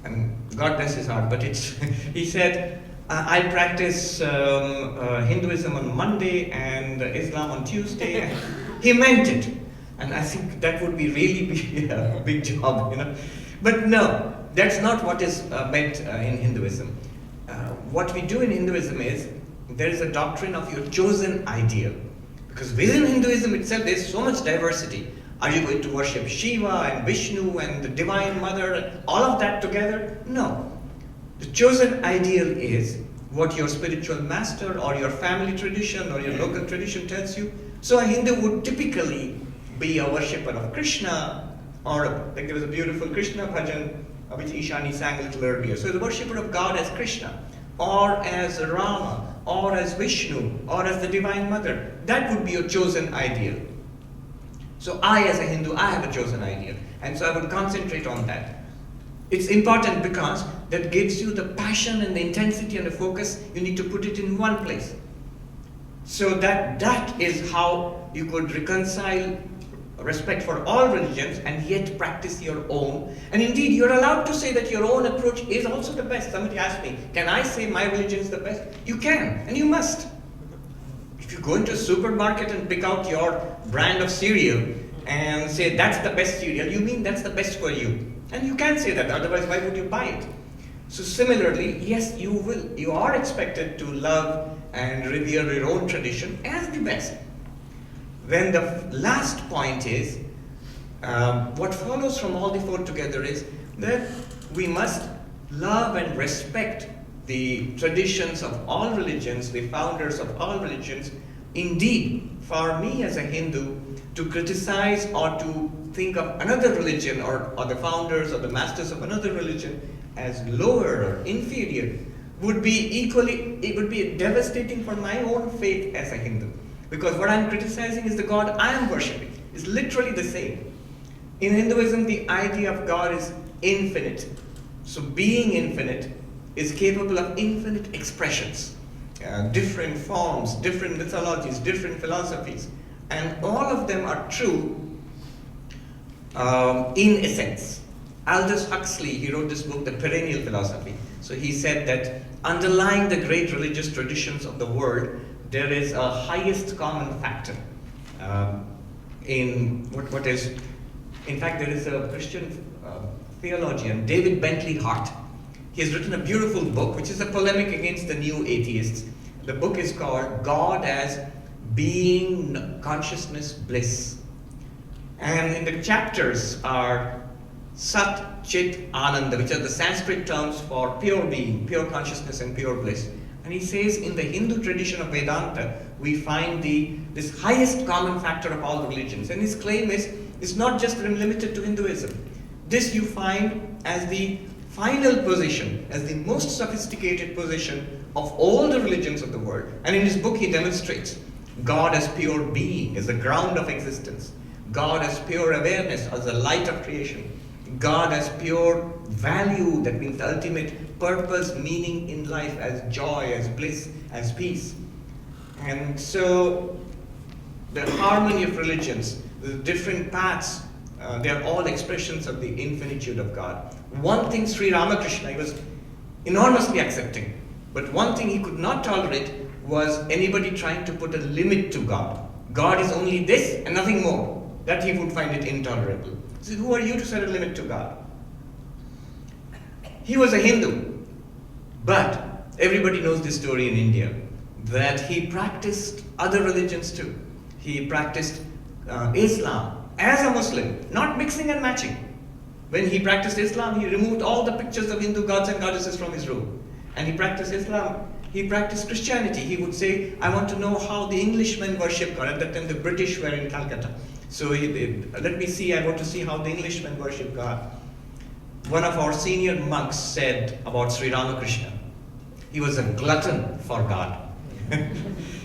[SPEAKER 9] and God bless his heart, but he said, I practice Hinduism on Monday and Islam on Tuesday. He meant it. And I think that would be really a big job, But no, that's not what is meant in Hinduism. What we do in Hinduism is, there is a doctrine of your chosen ideal. Because within Hinduism itself, there's so much diversity. Are you going to worship Shiva and Vishnu and the Divine Mother, all of that together? No. The chosen ideal is what your spiritual master or your family tradition or your local tradition tells you. So a Hindu would typically be a worshipper of Krishna, or like there was a beautiful Krishna bhajan which Ishani sang a little earlier. So the worshipper of God as Krishna, or as Rama, or as Vishnu, or as the Divine Mother. That would be your chosen ideal. So I, as a Hindu, I have a chosen ideal. And so I would concentrate on that. It's important because that gives you the passion and the intensity and the focus. You need to put it in one place. So that is how you could reconcile respect for all religions and yet practice your own. And indeed, you're allowed to say that your own approach is also the best. Somebody asked me, can I say my religion is the best? You can, and you must. If you go into a supermarket and pick out your brand of cereal and say that's the best cereal, you mean that's the best for you. And you can say that, otherwise why would you buy it? So similarly, yes, you are expected to love and revere your own tradition as the best. Then the last point is, what follows from all the four together is that we must love and respect the traditions of all religions, the founders of all religions. Indeed, for me as a Hindu, to criticize or to think of another religion or the founders or the masters of another religion as lower or inferior would be devastating for my own faith as a Hindu. Because what I'm criticizing is the God I am worshipping. It's literally the same. In Hinduism, the idea of God is infinite. So being infinite is capable of infinite expressions, different forms, different mythologies, different philosophies. And all of them are true in essence. Aldous Huxley, he wrote this book, The Perennial Philosophy. So he said that underlying the great religious traditions of the world, there is a highest common factor. In fact, there is a Christian theologian, David Bentley Hart. He has written a beautiful book, which is a polemic against the new atheists. The book is called God as Being, Consciousness, Bliss. And in the chapters are Sat, Chit, Ananda, which are the Sanskrit terms for pure being, pure consciousness, and pure bliss. And he says in the Hindu tradition of Vedanta, we find this highest common factor of all religions. And his claim is, it's not just limited to Hinduism. This you find as the final position, as the most sophisticated position of all the religions of the world. And in his book he demonstrates God as pure being, as the ground of existence. God as pure awareness, as the light of creation. God as pure value, that means the ultimate purpose, meaning in life, as joy, as bliss, as peace. And so the harmony of religions, the different paths, they are all expressions of the infinitude of God. One thing Sri Ramakrishna, he was enormously accepting, but one thing he could not tolerate was anybody trying to put a limit to God. God is only this and nothing more. That he would find it intolerable. He said, who are you to set a limit to God? He was a Hindu, but everybody knows this story in India, that he practiced other religions too. He practiced Islam as a Muslim, not mixing and matching. When he practiced Islam, he removed all the pictures of Hindu gods and goddesses from his room. And he practiced Islam. He practiced Christianity. He would say, I want to know how the Englishmen worship God. At that time, the British were in Calcutta. So let me see, I want to see how the Englishmen worship God. One of our senior monks said about Sri Ramakrishna, he was a glutton for God.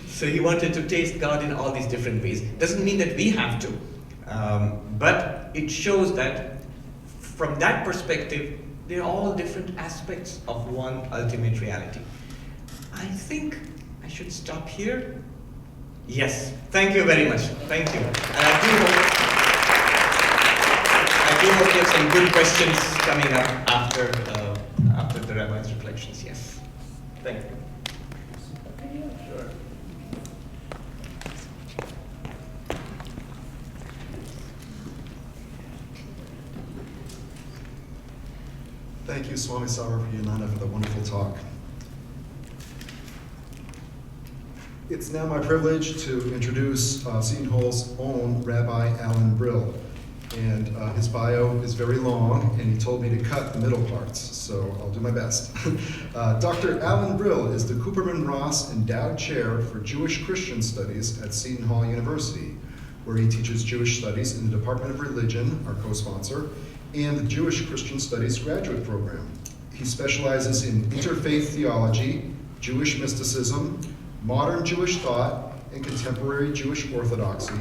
[SPEAKER 9] So he wanted to taste God in all these different ways. Doesn't mean that we have to, but it shows that from that perspective, they're all different aspects of one ultimate reality. I think I should stop here. Yes, thank you very much. Thank you. And I do hope you have some good questions coming up after the Rabbi's reflections. Yes. Thank you. Sure.
[SPEAKER 2] Thank you, Swami Sarvapriyananda, for the wonderful talk. It's now my privilege to introduce Seton Hall's own Rabbi Alan Brill. And his bio is very long, and he told me to cut the middle parts, so I'll do my best. Dr. Alan Brill is the Cooperman Ross Endowed Chair for Jewish Christian Studies at Seton Hall University, where he teaches Jewish Studies in the Department of Religion, our co-sponsor, and the Jewish Christian Studies graduate program. He specializes in interfaith theology, Jewish mysticism, modern Jewish thought, and contemporary Jewish orthodoxy,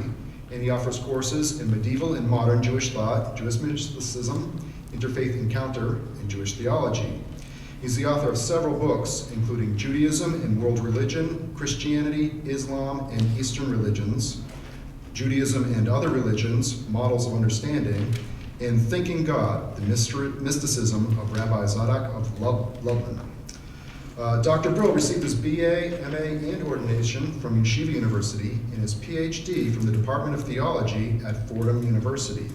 [SPEAKER 2] and he offers courses in medieval and modern Jewish thought, Jewish mysticism, interfaith encounter, and Jewish theology. He's the author of several books, including Judaism and World Religion, Christianity, Islam, and Eastern Religions, Judaism and Other Religions, Models of Understanding, and Thinking God, the Mysticism of Rabbi Zadok of Lublin. Dr. Brill received his BA, MA, and ordination from Yeshiva University and his PhD from the Department of Theology at Fordham University.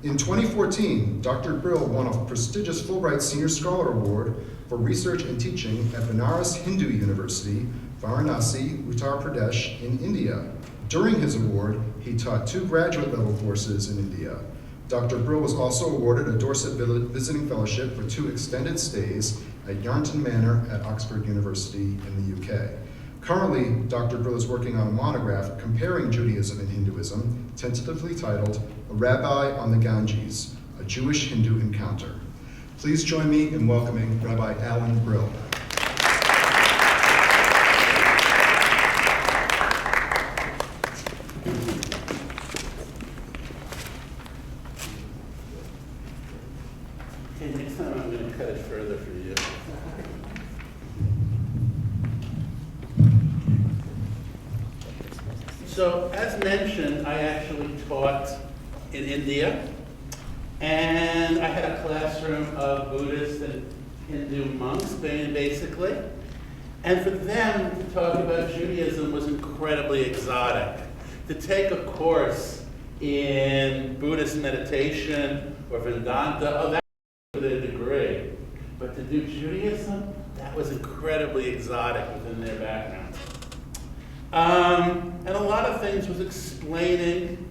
[SPEAKER 2] In 2014, Dr. Brill won a prestigious Fulbright Senior Scholar Award for research and teaching at Banaras Hindu University, Varanasi, Uttar Pradesh, in India. During his award, he taught 2 graduate level courses in India. Dr. Brill was also awarded a Dorset Visiting Fellowship for 2 extended stays at Yarnton Manor at Oxford University in the UK. Currently, Dr. Brill is working on a monograph comparing Judaism and Hinduism, tentatively titled A Rabbi on the Ganges, a Jewish-Hindu Encounter. Please join me in welcoming Rabbi Alan Brill.
[SPEAKER 10] Okay, next time I'm going to cut it further for you. So, as mentioned, I actually taught in India, and I had a classroom of Buddhist and Hindu monks, basically, and for them to talk about Judaism was incredibly exotic. To take a course in Buddhist meditation or Vedanta, oh, that was a degree, but to do Judaism, that was incredibly exotic within their background. And a lot of things was explaining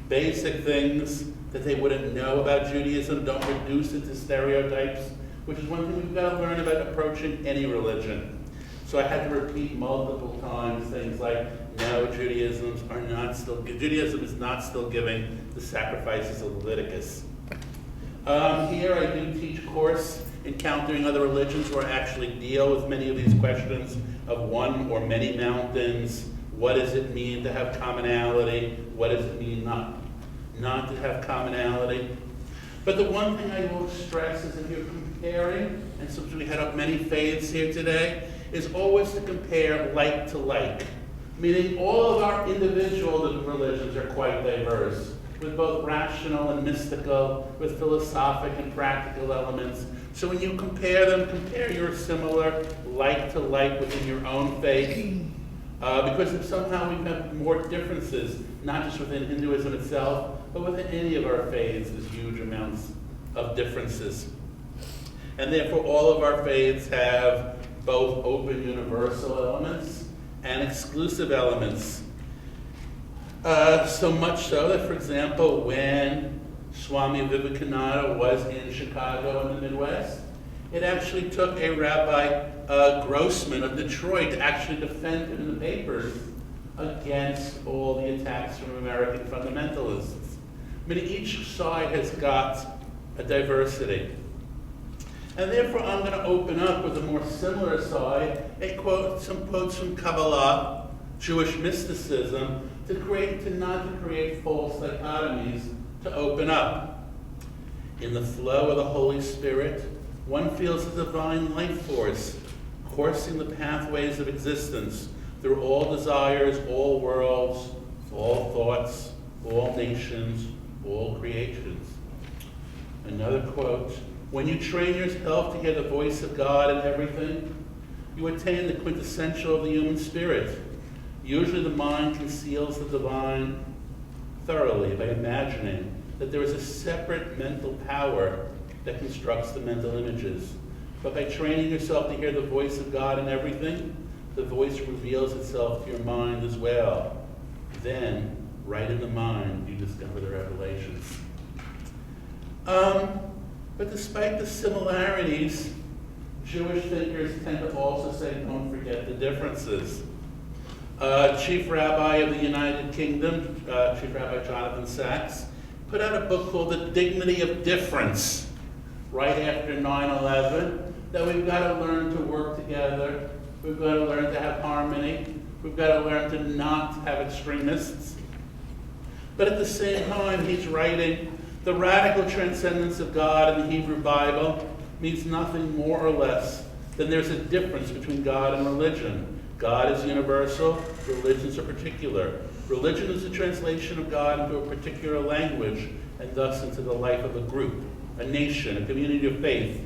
[SPEAKER 10] basic things that they wouldn't know about Judaism. Don't reduce it to stereotypes, which is one thing we've got to learn about approaching any religion. So I had to repeat multiple times things like, no, Judaism is not still giving the sacrifices of Leviticus. Here I do teach a course encountering other religions where I actually deal with many of these questions of one or many mountains. What does it mean to have commonality? What does it mean not to have commonality? But the one thing I will stress is if you're comparing, and since we had up many faiths here today, is always to compare like to like. Meaning all of our individual religions are quite diverse, with both rational and mystical, with philosophic and practical elements. So when you compare them, compare your similar like to like within your own faith. Because if somehow we have more differences, not just within Hinduism itself, but within any of our faiths, there's huge amounts of differences. And therefore all of our faiths have both open universal elements and exclusive elements. So much so that, for example, when Swami Vivekananda was in Chicago in the Midwest, it actually took a Rabbi Grossman of Detroit to actually defend him in the papers against all the attacks from American fundamentalists. I mean, each side has got a diversity. And therefore, I'm going to open up with a more similar side, some quotes from Kabbalah, Jewish mysticism, not to create false dichotomies, to open up. In the flow of the Holy Spirit, one feels the divine life force coursing the pathways of existence through all desires, all worlds, all thoughts, all nations, all creations. Another quote, when you train yourself to hear the voice of God in everything, you attain the quintessential of the human spirit. Usually the mind conceals the divine thoroughly by imagining that there is a separate mental power that constructs the mental images. But by training yourself to hear the voice of God in everything, the voice reveals itself to your mind as well. Then, right in the mind, you discover the revelations. But despite the similarities, Jewish thinkers tend to also say, don't forget the differences. Chief Rabbi of the United Kingdom, Chief Rabbi Jonathan Sacks, put out a book called The Dignity of Difference right after 9/11, that we've got to learn to work together, we've got to learn to have harmony, we've got to learn to not have extremists. But at the same time, he's writing, the radical transcendence of God in the Hebrew Bible means nothing more or less than there's a difference between God and religion. God is universal, religions are particular. Religion is a translation of God into a particular language, and thus into the life of a group, a nation, a community of faith.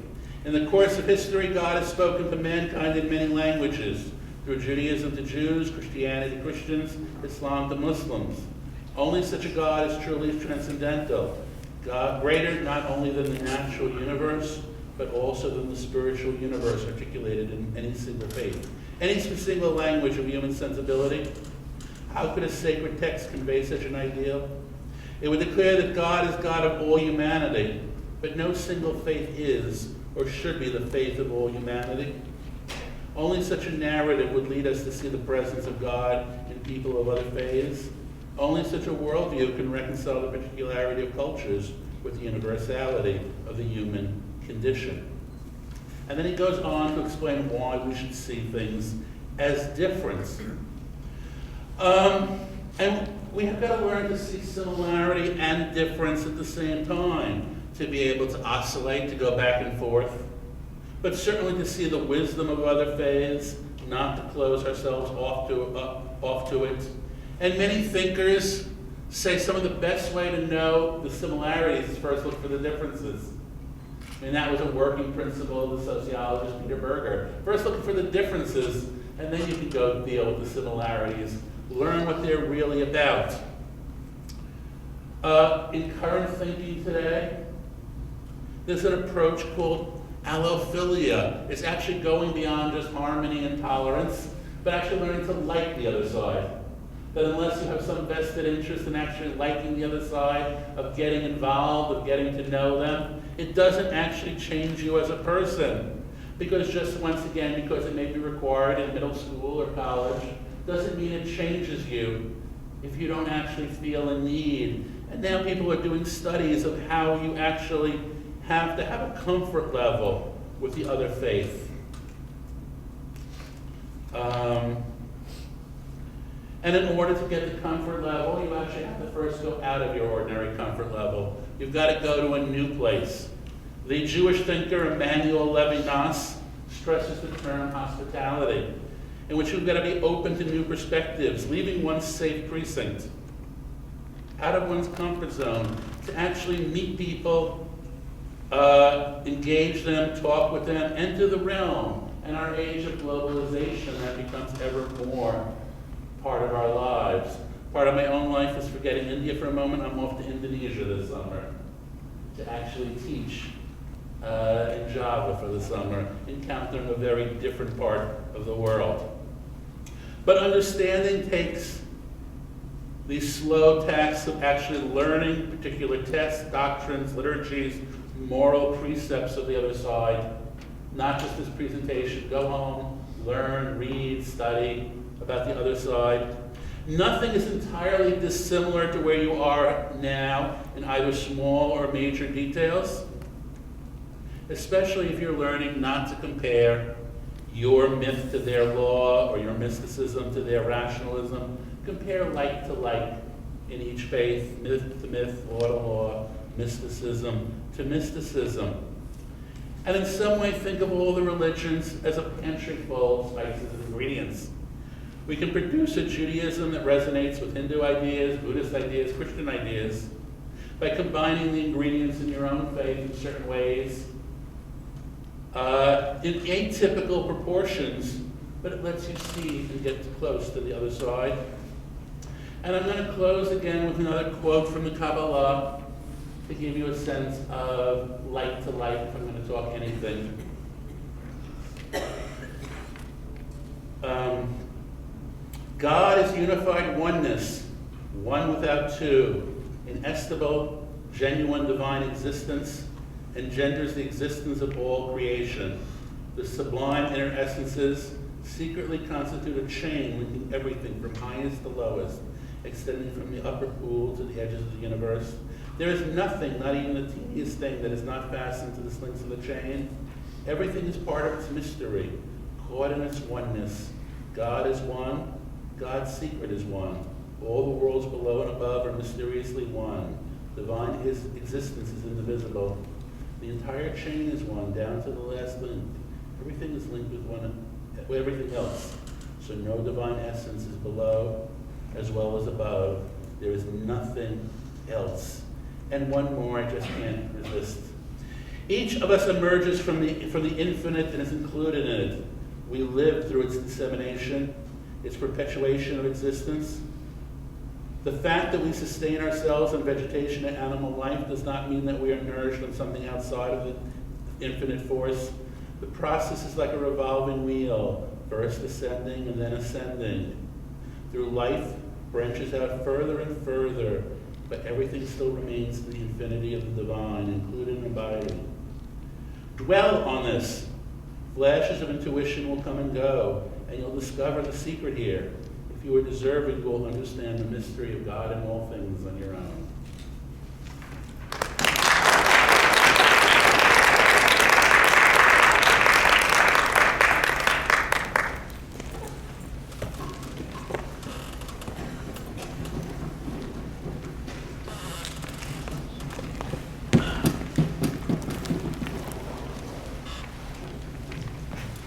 [SPEAKER 10] In the course of history, God has spoken to mankind in many languages, through Judaism to Jews, Christianity to Christians, Islam to Muslims. Only such a God is truly transcendental, God greater not only than the natural universe, but also than the spiritual universe articulated in any single faith. Any single language of human sensibility. How could a sacred text convey such an ideal? It would declare that God is God of all humanity, but no single faith is or should be the faith of all humanity. Only such a narrative would lead us to see the presence of God in people of other faiths. Only such a worldview can reconcile the particularity of cultures with the universality of the human condition. And then he goes on to explain why we should see things as different. And we have got to learn to see similarity and difference at the same time, to be able to oscillate, to go back and forth, but certainly to see the wisdom of other faiths, not to close ourselves off to it. And many thinkers say some of the best way to know the similarities is first look for the differences. I mean, that was a working principle of the sociologist Peter Berger. First look for the differences, and then you can go deal with the similarities. Learn what they're really about. In current thinking today, there's an approach called allophilia. It's actually going beyond just harmony and tolerance, but actually learning to like the other side. That unless you have some vested interest in actually liking the other side, of getting involved, of getting to know them, it doesn't actually change you as a person. Because just once again, because it may be required in middle school or college, doesn't mean it changes you if you don't actually feel a need. And now people are doing studies of how you actually have to have a comfort level with the other faith. And in order to get the comfort level, you actually have to first go out of your ordinary comfort level. You've got to go to a new place. The Jewish thinker Emmanuel Levinas stresses the term hospitality, in which you've got to be open to new perspectives, leaving one's safe precinct, out of one's comfort zone, to actually meet people, engage them, talk with them, enter the realm. In our age of globalization, that becomes ever more part of our lives. Part of my own life is forgetting India for a moment. I'm off to Indonesia this summer to actually teach in Java for the summer, encountering a very different part of the world. But understanding takes the slow tasks of actually learning particular texts, doctrines, liturgies, moral precepts of the other side, not just this presentation. Go home, learn, read, study about the other side. Nothing is entirely dissimilar to where you are now in either small or major details, especially if you're learning not to compare your myth to their law or your mysticism to their rationalism. Compare like to like in each faith, myth to myth, law to law, mysticism to mysticism. And in some way think of all the religions as a pantry full of spices and ingredients. We can produce a Judaism that resonates with Hindu ideas, Buddhist ideas, Christian ideas, by combining the ingredients in your own faith in certain ways, in atypical proportions, but it lets you see and get close to the other side. And I'm going to close again with another quote from the Kabbalah to give you a sense of like to like, if I'm going to talk anything. God is unified oneness, one without two, inestimable, genuine divine existence, engenders the existence of all creation. The sublime inner essences secretly constitute a chain linking everything from highest to lowest, extending from the upper pool to the edges of the universe. There is nothing, not even the teeniest thing, that is not fastened to the links of the chain. Everything is part of its mystery, caught in its oneness. God is one, God's secret is one. All the worlds below and above are mysteriously one. Divine existence is indivisible. The entire chain is one, down to the last link. Everything is linked with everything else. So no divine essence is below as well as above. There is nothing else. And one more I just can't resist. Each of us emerges from the infinite and is included in it. We live through its dissemination, its perpetuation of existence. The fact that we sustain ourselves on vegetation and animal life does not mean that we are nourished on something outside of the infinite force. The process is like a revolving wheel, first ascending and then ascending. Through life, branches out further and further, but everything still remains to the infinity of the divine, including and abiding. Dwell on this. Flashes of intuition will come and go, and you'll discover the secret here. If you are deserving, you will understand the mystery of God in all things on your own.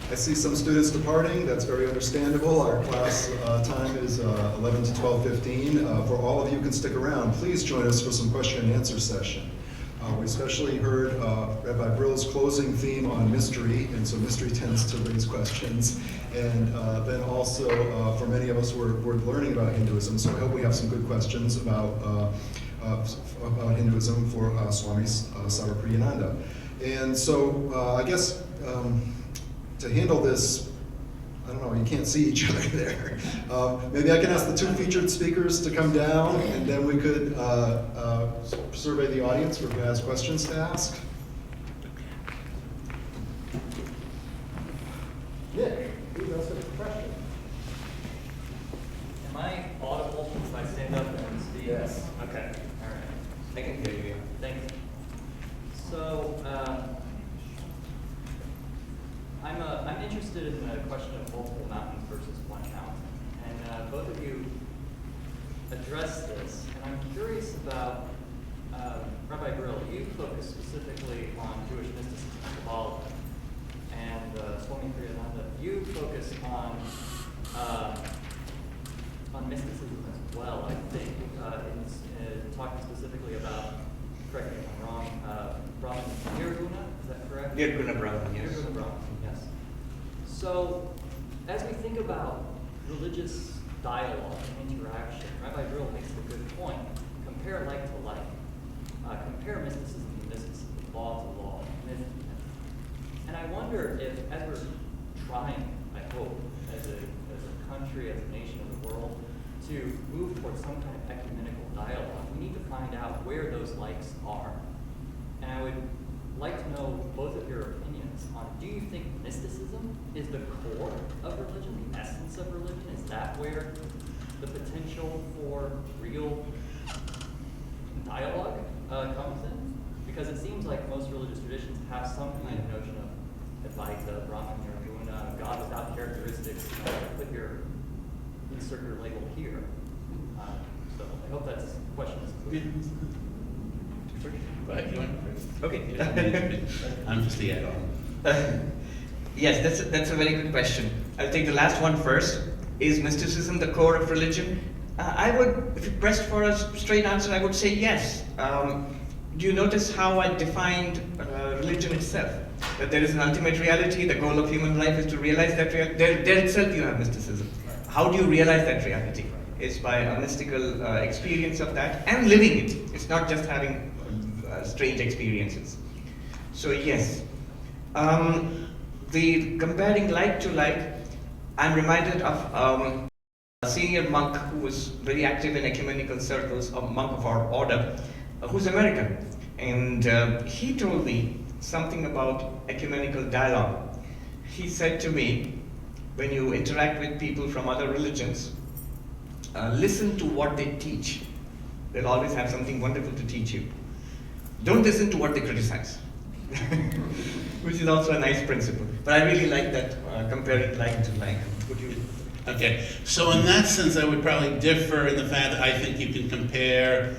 [SPEAKER 2] I see some students departing. That's very understandable. Our class time is 11 to 12:15. For all of you who can stick around, please join us for some question and answer session. We especially heard Rabbi Brill's closing theme on mystery, and so mystery tends to raise questions. And then also, for many of us, we're learning about Hinduism, so I hope we have some good questions about Hinduism for Swami Sarvapriyananda. And so I guess to handle this, I don't know, you can't see each other there. Maybe I can ask the two featured speakers to come down, and then we could survey the audience for who has questions to ask. Nick, who has a question?
[SPEAKER 11] Am I audible if I stand up and speak?
[SPEAKER 2] Yes.
[SPEAKER 11] Okay, all right.
[SPEAKER 9] I can hear you.
[SPEAKER 11] Thank you. So, I'm interested in the question of multiple mountains versus one mountain. And both of you addressed this, and I'm curious about, Rabbi Brill, you focus specifically on Jewish mysticism and Kabbalah, and Swami Priyananda, you focus on mysticism as well, I think, in talking specifically about, correct me if I'm wrong, Brahman Nirguna, is that correct?
[SPEAKER 9] Nirguna Brahman, yes.
[SPEAKER 11] Nirguna Brahman, yes. So, as we think about religious dialogue and interaction, Rabbi Brill makes a good point. Compare like to like. Compare mysticism to mysticism, law to law, myth to myth. And I wonder if, as we're trying, I hope, as a country, as a nation, as a world, to move towards some kind of ecumenical dialogue, we need to find out where those likes are. And I would like to know both of your opinions on, do you think mysticism is the core of religion, the essence of religion? Is that where the potential for real dialogue comes in? Because it seems like most religious traditions have some kind of notion of Advaita, Brahman, Nirguna, God without characteristics. Insert your label here. So I hope that question is clear.
[SPEAKER 10] Right, you want first?
[SPEAKER 9] Okay.
[SPEAKER 10] I'm just the add-on.
[SPEAKER 9] Yes, that's a very good question. I'll take the last one first. Is mysticism the core of religion? I would, if you pressed for a straight answer, I would say yes. Do you notice how I defined religion itself? That there is an ultimate reality, the goal of human life is to realize that reality. There itself you have mysticism. How do you realize that reality? It's by a mystical experience of that and living it. It's not just having strange experiences. So yes. The comparing like to like, I'm reminded of a senior monk who was very active in ecumenical circles, a monk of our order, who's American. And he told me something about ecumenical dialogue. He said to me, when you interact with people from other religions, listen to what they teach. They'll always have something wonderful to teach you. Don't listen to what they criticize, which is also a nice principle. But I really like that, comparing like to like. Would you?
[SPEAKER 10] Okay, so in that sense, I would probably differ in the fact that I think you can compare,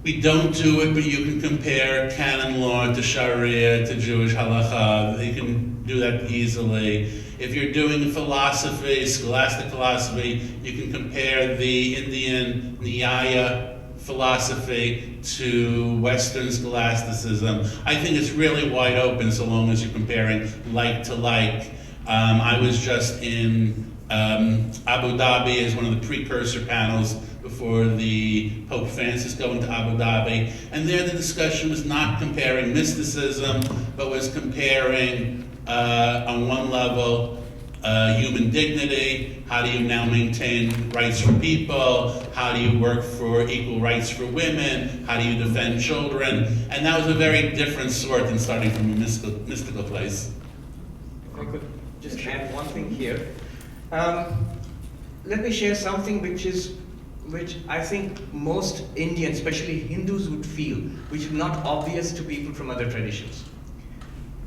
[SPEAKER 10] we don't do it, but you can compare canon law to Sharia, to Jewish halacha. You can do that easily. If you're doing philosophy, scholastic philosophy, you can compare the Indian Nyaya philosophy to Western scholasticism. I think it's really wide open so long as you're comparing like to like. I was just in Abu Dhabi as one of the precursor panels before the Pope Francis going to Abu Dhabi, and there the discussion was not comparing mysticism, but was comparing on one level human dignity. How do you now maintain rights for people? How do you work for equal rights for women? How do you defend children? And that was a very different sort than starting from a mystical place.
[SPEAKER 9] If I could just add one thing here. Let me share something which I think most Indians, especially Hindus, would feel, which is not obvious to people from other traditions.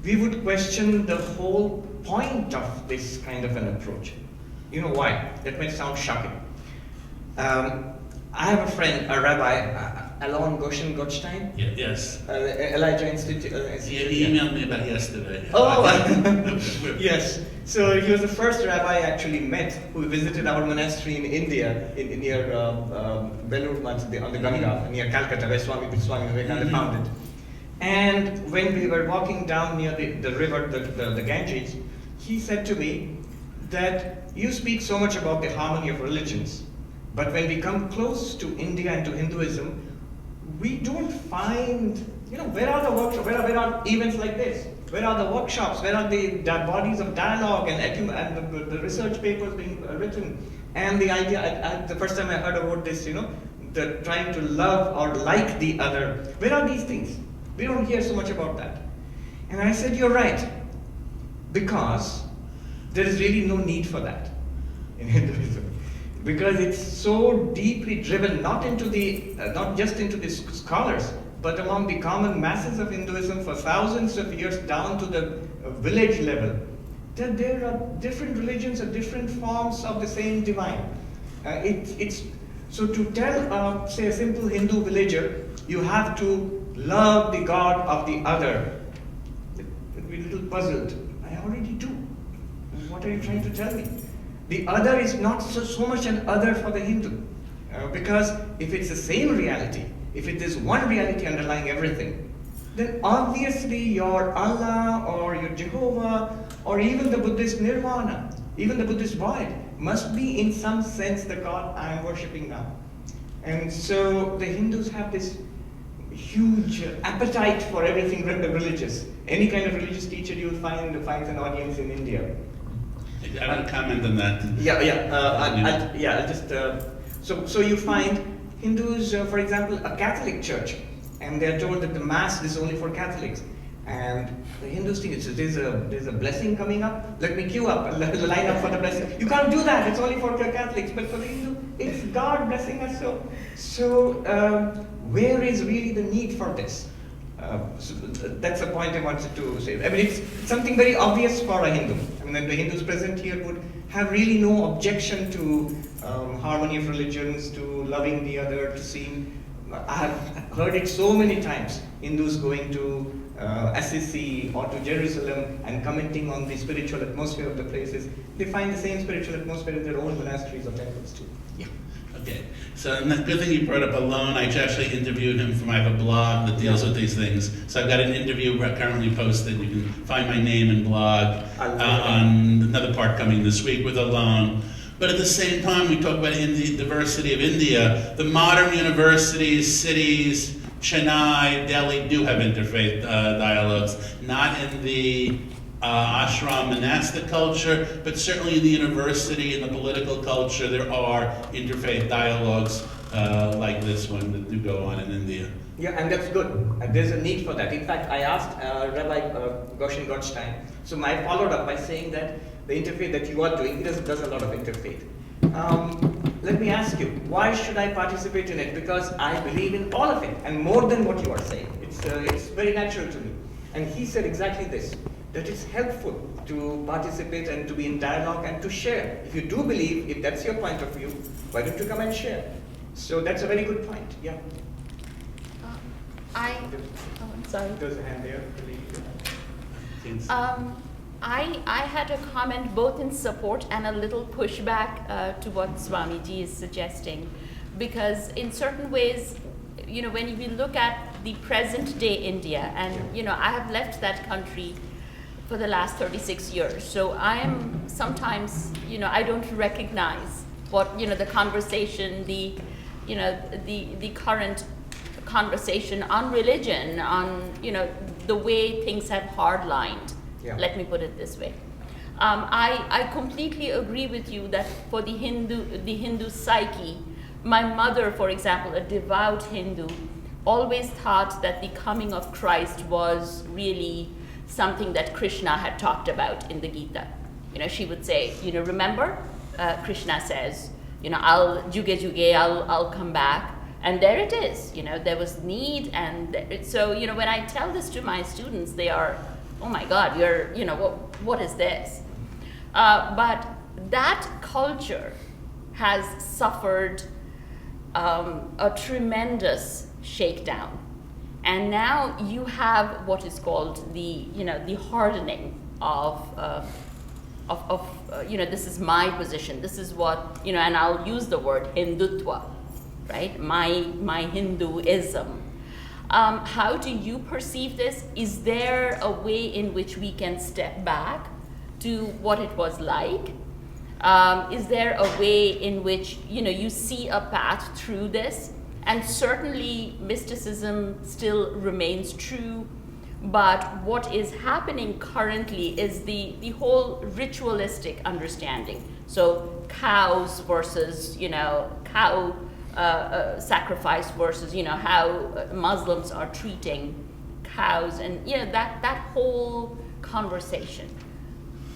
[SPEAKER 9] We would question the whole point of this kind of an approach. You know why? That might sound shocking. I have a friend, a rabbi, Alon Goshen Gottstein.
[SPEAKER 10] Yes.
[SPEAKER 9] Elijah Institute.
[SPEAKER 10] He emailed me about yesterday.
[SPEAKER 9] Oh, yes. So he was the first rabbi I actually met who visited our monastery in India, near Belur Math, on the Ganga, near Calcutta, where Swami Vivekananda founded. And when we were walking down near the river, the Ganges, he said to me that you speak so much about the harmony of religions, but when we come close to India and to Hinduism, we don't find, where are the workshops, where are events like this? Where are the workshops? Where are the bodies of dialogue and the research papers being written? And the idea, the first time I heard about this, the trying to love or like the other, where are these things? We don't hear so much about that. And I said, you're right, because there is really no need for that in Hinduism. Because it's so deeply driven, not just into the scholars, but among the common masses of Hinduism for thousands of years down to the village level, that there are different religions or different forms of the same divine. So to tell, say, a simple Hindu villager, you have to love the God of the other. They'd be a little puzzled. I already do. What are you trying to tell me? The other is not so much an other for the Hindu. Because if it's the same reality, if it is one reality underlying everything, then obviously your Allah or your Jehovah or even the Buddhist Nirvana, even the Buddhist void, must be in some sense the God I am worshipping now. And so the Hindus have this huge appetite for everything religious. Any kind of religious teacher you will find finds an audience in India.
[SPEAKER 10] I would comment on that.
[SPEAKER 9] I'll just. So you find Hindus, for example, a Catholic church, and they're told that the Mass is only for Catholics. And the Hindus think there's a blessing coming up. Let me queue up, line up for the blessing. You can't do that. It's only for Catholics. But for the Hindu, it's God blessing us. So where is really the need for this? So that's the point I wanted to say. I mean, it's something very obvious for a Hindu. I mean, the Hindus present here would have really no objection to harmony of religions, to loving the other, to seeing. I have heard it so many times. Hindus going to Assisi or to Jerusalem and commenting on the spiritual atmosphere of the places. They find the same spiritual atmosphere in their own monasteries or temples too. Yeah.
[SPEAKER 10] Okay, so the good thing you brought up Alon. I actually interviewed him I have a blog that deals with these things. So I've got an interview currently posted. You can find my name and blog on another part coming this week with Alon. But at the same time, we talk about the diversity of India. The modern universities, cities, Chennai, Delhi do have interfaith dialogues, not in the ashram monastic culture, but certainly in the university and the political culture, there are interfaith dialogues like this one that do go on in India.
[SPEAKER 9] Yeah, and that's good. And there's a need for that. In fact, I asked Rabbi Goshen Gottstein, so I followed up by saying that the interfaith that you are doing, he does a lot of interfaith. Let me ask you, why should I participate in it? Because I believe in all of it, and more than what you are saying. It's very natural to me. And he said exactly this, that it's helpful to participate and to be in dialogue and to share. If you do believe, if that's your point of view, why don't you come and share? So that's a very good point, yeah.
[SPEAKER 12] I'm sorry.
[SPEAKER 9] There's a hand there.
[SPEAKER 12] I had a comment both in support and a little pushback to what Swamiji is suggesting, because in certain ways, you know, when we look at the present day India, and you know, I have left that country for the last 36 years, so I am sometimes, you know, I don't recognize what, you know, the conversation, the current conversation on religion, on, you know, the way things have hardlined.
[SPEAKER 9] Yeah.
[SPEAKER 12] Let me put it this way. I completely agree with you that for the Hindu psyche, my mother, for example, a devout Hindu, always thought that the coming of Christ was really something that Krishna had talked about in the Gita. You know, she would say, you know, remember, Krishna says, you know, I'll come back. And there it is, you know, there was need. And so, you know, when I tell this to my students, they are, oh my God, you're, you know, what is this? But that culture has suffered a tremendous shakedown. And now you have what is called the, you know, the hardening of you know, this is my position, this is what, you know, and I'll use the word Hindutva, right? My Hinduism. How do you perceive this? Is there a way in which we can step back to what it was like? Is there a way in which, you know, you see a path through this? And certainly mysticism still remains true, but what is happening currently is the whole ritualistic understanding. So cows versus, you know, cow sacrifice versus, you know, how Muslims are treating cows, and, you know, that whole conversation.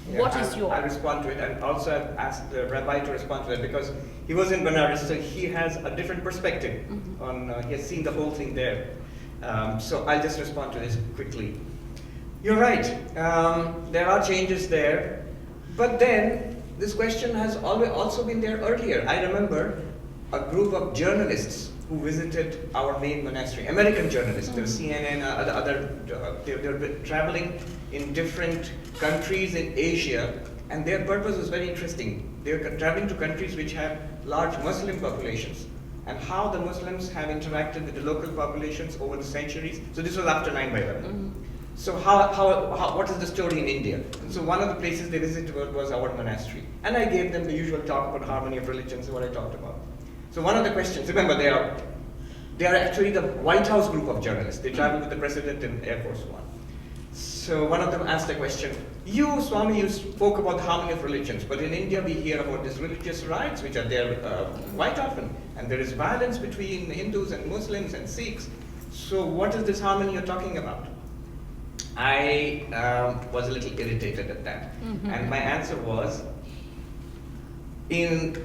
[SPEAKER 9] Yeah,
[SPEAKER 12] What is your...
[SPEAKER 9] I'll respond to it, and also I've asked the rabbi to respond to it because he was in Benares, so he has a different perspective on, he has seen the whole thing there. So I'll just respond to this quickly. You're right, there are changes there, but then this question has always also been there earlier. I remember a group of journalists who visited our main monastery, American journalists, there was CNN, they were traveling in different countries in Asia, and their purpose was very interesting. They were traveling to countries which have large Muslim populations, and how the Muslims have interacted with the local populations over the centuries. So this was after 9/11. So what is the story in India? And so one of the places they visited was our monastery. And I gave them the usual talk about harmony of religions, what I talked about. So one of the questions, remember they are actually the White House group of journalists. They traveled with the president in Air Force One. So one of them asked a question, you, Swami, you spoke about harmony of religions, but in India we hear about these religious riots which are there quite often, and there is violence between Hindus and Muslims and Sikhs. So what is this harmony you're talking about? I was a little irritated at that. And my answer was, in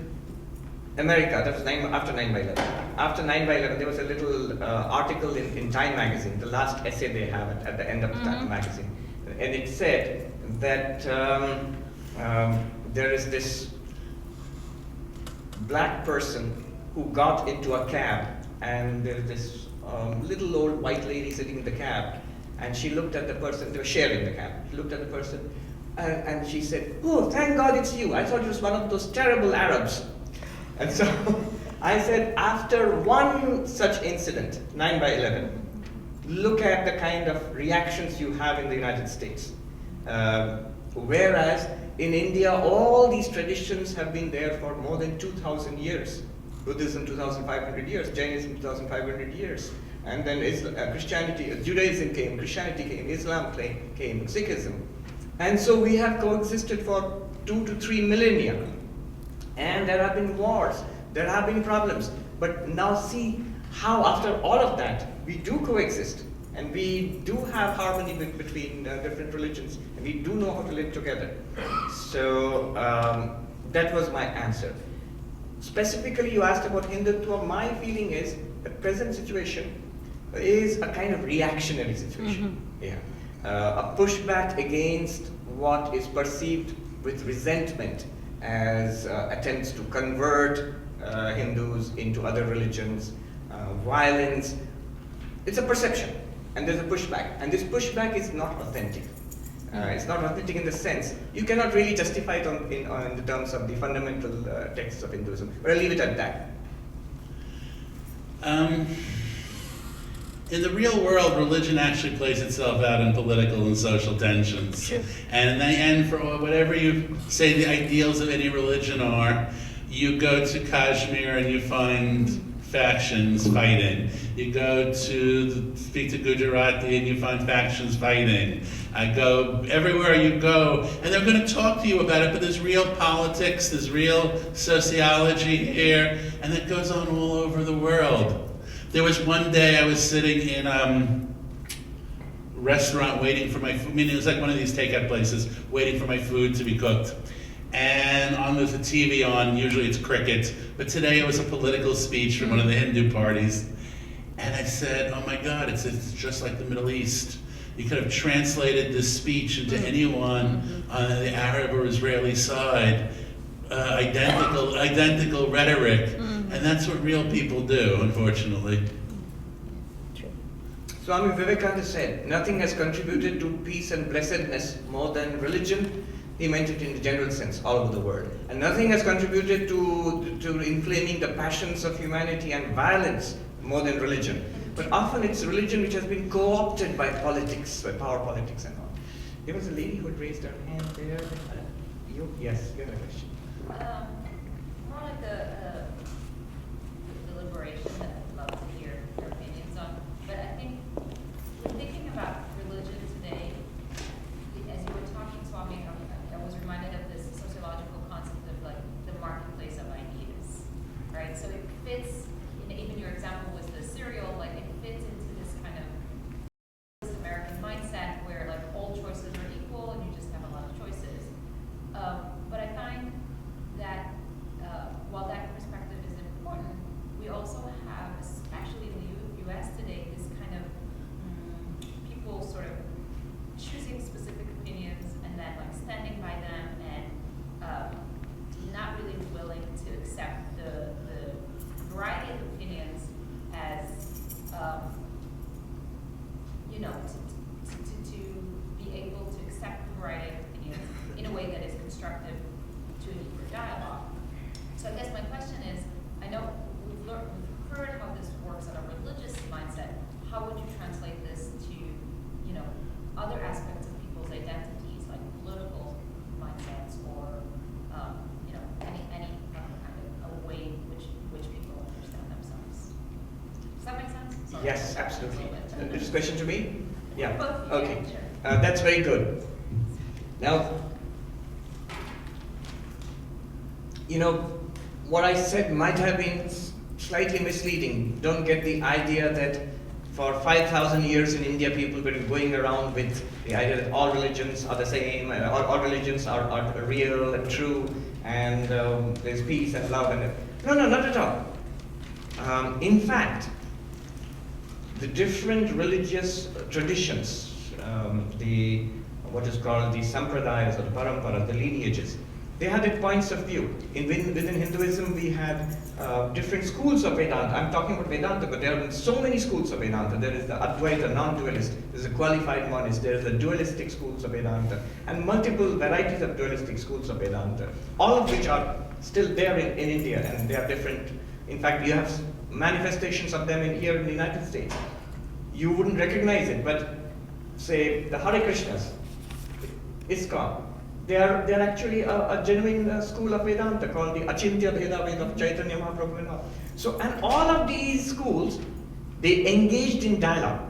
[SPEAKER 9] America, that was after 9/11. After 9/11, there was a little article in Time magazine, the last essay they have at the end of the Time magazine. And it said that there is this black person who got into a cab, and there is this little old white lady sitting in the cab, and she looked at the person, they were sharing the cab. She looked at the person, and she said, oh, thank God it's you. I thought it was one of those terrible Arabs. And so I said, after one such incident, 9/11, look at the kind of reactions you have in the United States. Whereas in India, all these traditions have been there for more than 2,000 years. Buddhism, 2,500 years, Jainism, 2,500 years. And then Christianity, Judaism came, Christianity came, Islam came, Sikhism. And so we have coexisted for 2 to 3 millennia. And there have been wars, there have been problems. But now see how after all of that, we do coexist. And we do have harmony between different religions. And we do know how to live together. So that was my answer. Specifically, you asked about Hindutva. My feeling is the present situation is a kind of reactionary situation. Yeah. A pushback against what is perceived with resentment as attempts to convert Hindus into other religions, violence. It's a perception, and there's a pushback. And this pushback is not authentic. It's not authentic in the sense, you cannot really justify it in the terms of the fundamental texts of Hinduism. But I'll leave it at that.
[SPEAKER 10] In the real world, religion actually plays itself out in political and social tensions.
[SPEAKER 12] Sure.
[SPEAKER 10] And in the end, for whatever you say the ideals of any religion are, you go to Kashmir and you find factions fighting. You go to speak to Gujarati and you find factions fighting. I go everywhere you go, and they're going to talk to you about it, but there's real politics, there's real sociology here, and it goes on all over the world. There was one day I was sitting in a restaurant waiting for my food. I mean, it was like one of these takeout places, waiting for my food to be cooked. And there's a TV on, usually it's cricket, but today it was a political speech from one of the Hindu parties. And I said, oh my God, it's just like the Middle East. You could have translated this speech into anyone on the Arab or Israeli side. Identical rhetoric. And that's what real people do, unfortunately.
[SPEAKER 9] Swami Vivekananda said, nothing has contributed to peace and blessedness more than religion. He meant it in the general sense, all over the world. And nothing has contributed to inflaming the passions of humanity and violence more than religion. But often it's religion which has been co-opted by politics, by power politics and all. There was a lady who had raised her hand there. Yes, you have a question.
[SPEAKER 13] More like the deliberation that I'd love to hear your opinions on. But I think when thinking about religion today, as you were talking, Swami, I was reminded of this sociological concept of like the marketplace of ideas, right? So it fits, even your example was the cereal, like it fits into this kind of this American mindset where like all choices are equal and you just have a lot of choices. But I find that while that perspective is important, we also have, especially in the U.S. today, this kind of people sort of choosing specific opinions and then like standing by them and not really willing to accept the variety of opinions as to be able to accept the variety of opinions in a way that is constructive to a deeper dialogue. So I guess my question is, I know we've heard how this works on a religious mindset. How would you translate this to, other aspects of people's identities, like political mindsets, or any kind of a way in which people understand themselves? Does that make sense? Sorry.
[SPEAKER 9] Yes, absolutely. Is this question to me? Yeah.
[SPEAKER 13] Both.
[SPEAKER 9] Okay.
[SPEAKER 13] Yeah, sure.
[SPEAKER 9] That's very good. Now, what I said might have been slightly misleading. Don't get the idea that for 5,000 years in India, people were going around with the idea that all religions are the same, all religions are real and true, and there's peace and love. No, not at all. In fact, the different religious traditions, what is called the sampradayas or the paramparas, the lineages, they had their points of view. Within Hinduism, we had different schools of Vedanta. I'm talking about Vedanta, but there are so many schools of Vedanta. There is the Advaita, non-dualist. There's a qualified monist. There is the dualistic schools of Vedanta, and multiple varieties of dualistic schools of Vedanta, all of which are still there in India, and they are different. In fact, you have manifestations of them here in the United States. You wouldn't recognize it, but say the Hare Krishnas, ISKCON, they are actually a genuine school of Vedanta called the Achintya Bheda Veda of Chaitanya Mahaprabhu and all. So, and all of these schools, they engaged in dialogue.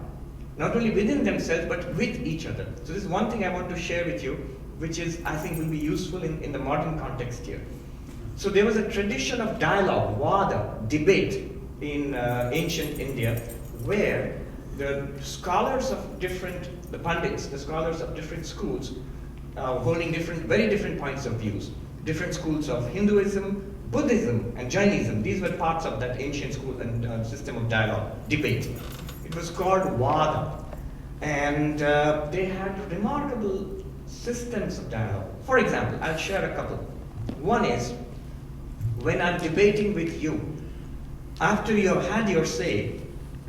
[SPEAKER 9] not only within themselves, but with each other. So this is one thing I want to share with you, which is, I think, will be useful in the modern context here. So there was a tradition of dialogue, vada, debate in ancient India, where the scholars of the pandits, the scholars of different schools, holding very different points of views, different schools of Hinduism, Buddhism, and Jainism. These were parts of that ancient school and system of dialogue, debate. It was called vada, and they had remarkable systems of dialogue. For example, I'll share a couple. One is, when I'm debating with you, after you have had your say,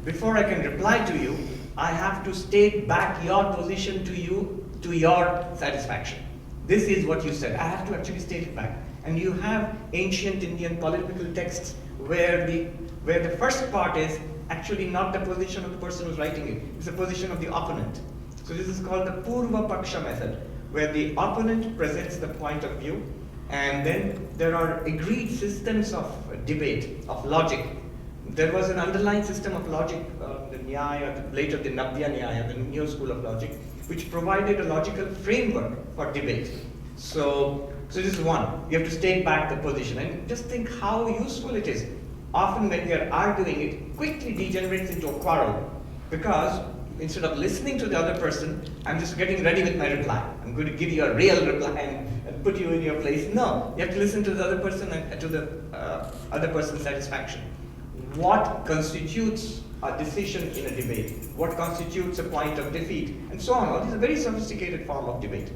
[SPEAKER 9] before I can reply to you, I have to state back your position to you to your satisfaction. This is what you said. I have to actually state it back. And you have ancient Indian political texts where the first part is actually not the position of the person who's writing it. It's the position of the opponent. So this is called the Purva Paksha method, where the opponent presents the point of view, and then there are agreed systems of debate, of logic. There was an underlying system of logic, the Nyaya, later the Navya Nyaya, the new school of logic, which provided a logical framework for debate. So this is one. You have to state back the position, and just think how useful it is. Often when we are arguing, it quickly degenerates into a quarrel, because instead of listening to the other person, I'm just getting ready with my reply. I'm going to give you a real reply and put you in your place. No, you have to listen to the other person and to the other person's satisfaction. What constitutes a decision in a debate? What constitutes a point of defeat? And so on. All this is a very sophisticated form of debate.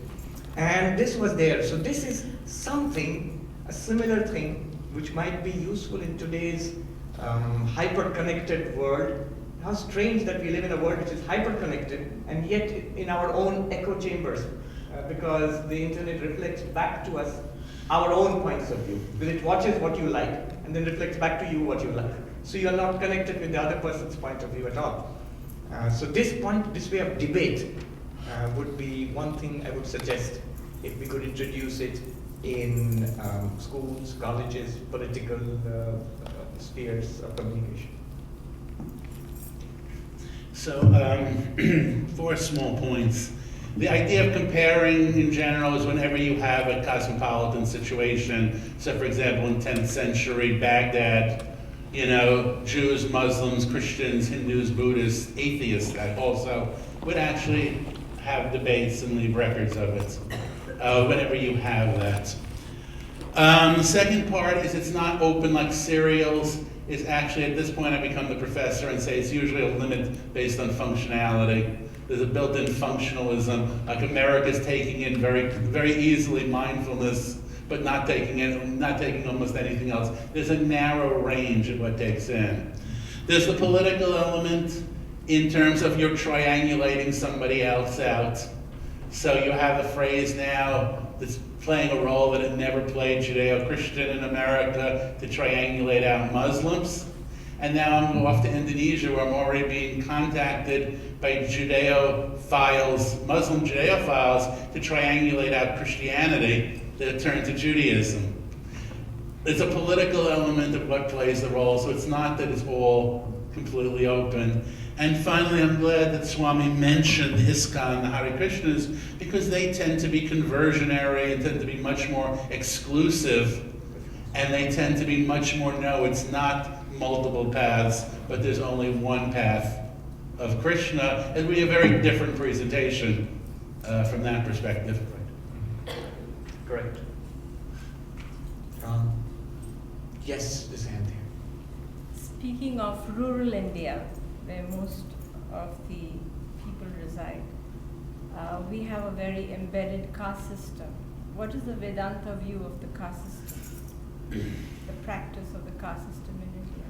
[SPEAKER 9] And this was there. So this is something, a similar thing, which might be useful in today's hyper-connected world. How strange that we live in a world which is hyper-connected, and yet in our own echo chambers, because the internet reflects back to us our own points of view. Because it watches what you like, and then reflects back to you what you like. So you are not connected with the other person's point of view at all. So this way of debate would be one thing I would suggest, if we could introduce it in schools, colleges, political spheres of communication.
[SPEAKER 10] So, 4 small points. The idea of comparing in general is whenever you have a cosmopolitan situation. So, for example, in 10th century Baghdad, Jews, Muslims, Christians, Hindus, Buddhists, atheists that also would actually have debates and leave records of it. Whenever you have that. The second part is it's not open like serials. It's actually, at this point, I become the professor and say it's usually a limit based on functionality. There's a built-in functionalism, like America's taking in very, very easily mindfulness, but not taking almost anything else. There's a narrow range of what takes in. There's the political element in terms of you're triangulating somebody else out. So you have a phrase now that's playing a role that it never played, Judeo-Christian in America, to triangulate out Muslims. And now I'm off to Indonesia, where I'm already being contacted by Muslim Judeophiles, to triangulate out Christianity that turned to Judaism. There's a political element of what plays the role, so it's not that it's all completely open. And finally, I'm glad that Swami mentioned ISKCON, the Hare Krishnas, because they tend to be conversionary and tend to be much more exclusive, and they tend to be much more, no, it's not multiple paths, but there's only one path of Krishna, and we have a very different presentation from that perspective.
[SPEAKER 9] Correct. Yes, this hand here.
[SPEAKER 14] Speaking of rural India, where most of the people reside, we have a very embedded caste system. What is the Vedanta view of the caste system, the practice of the caste system in India?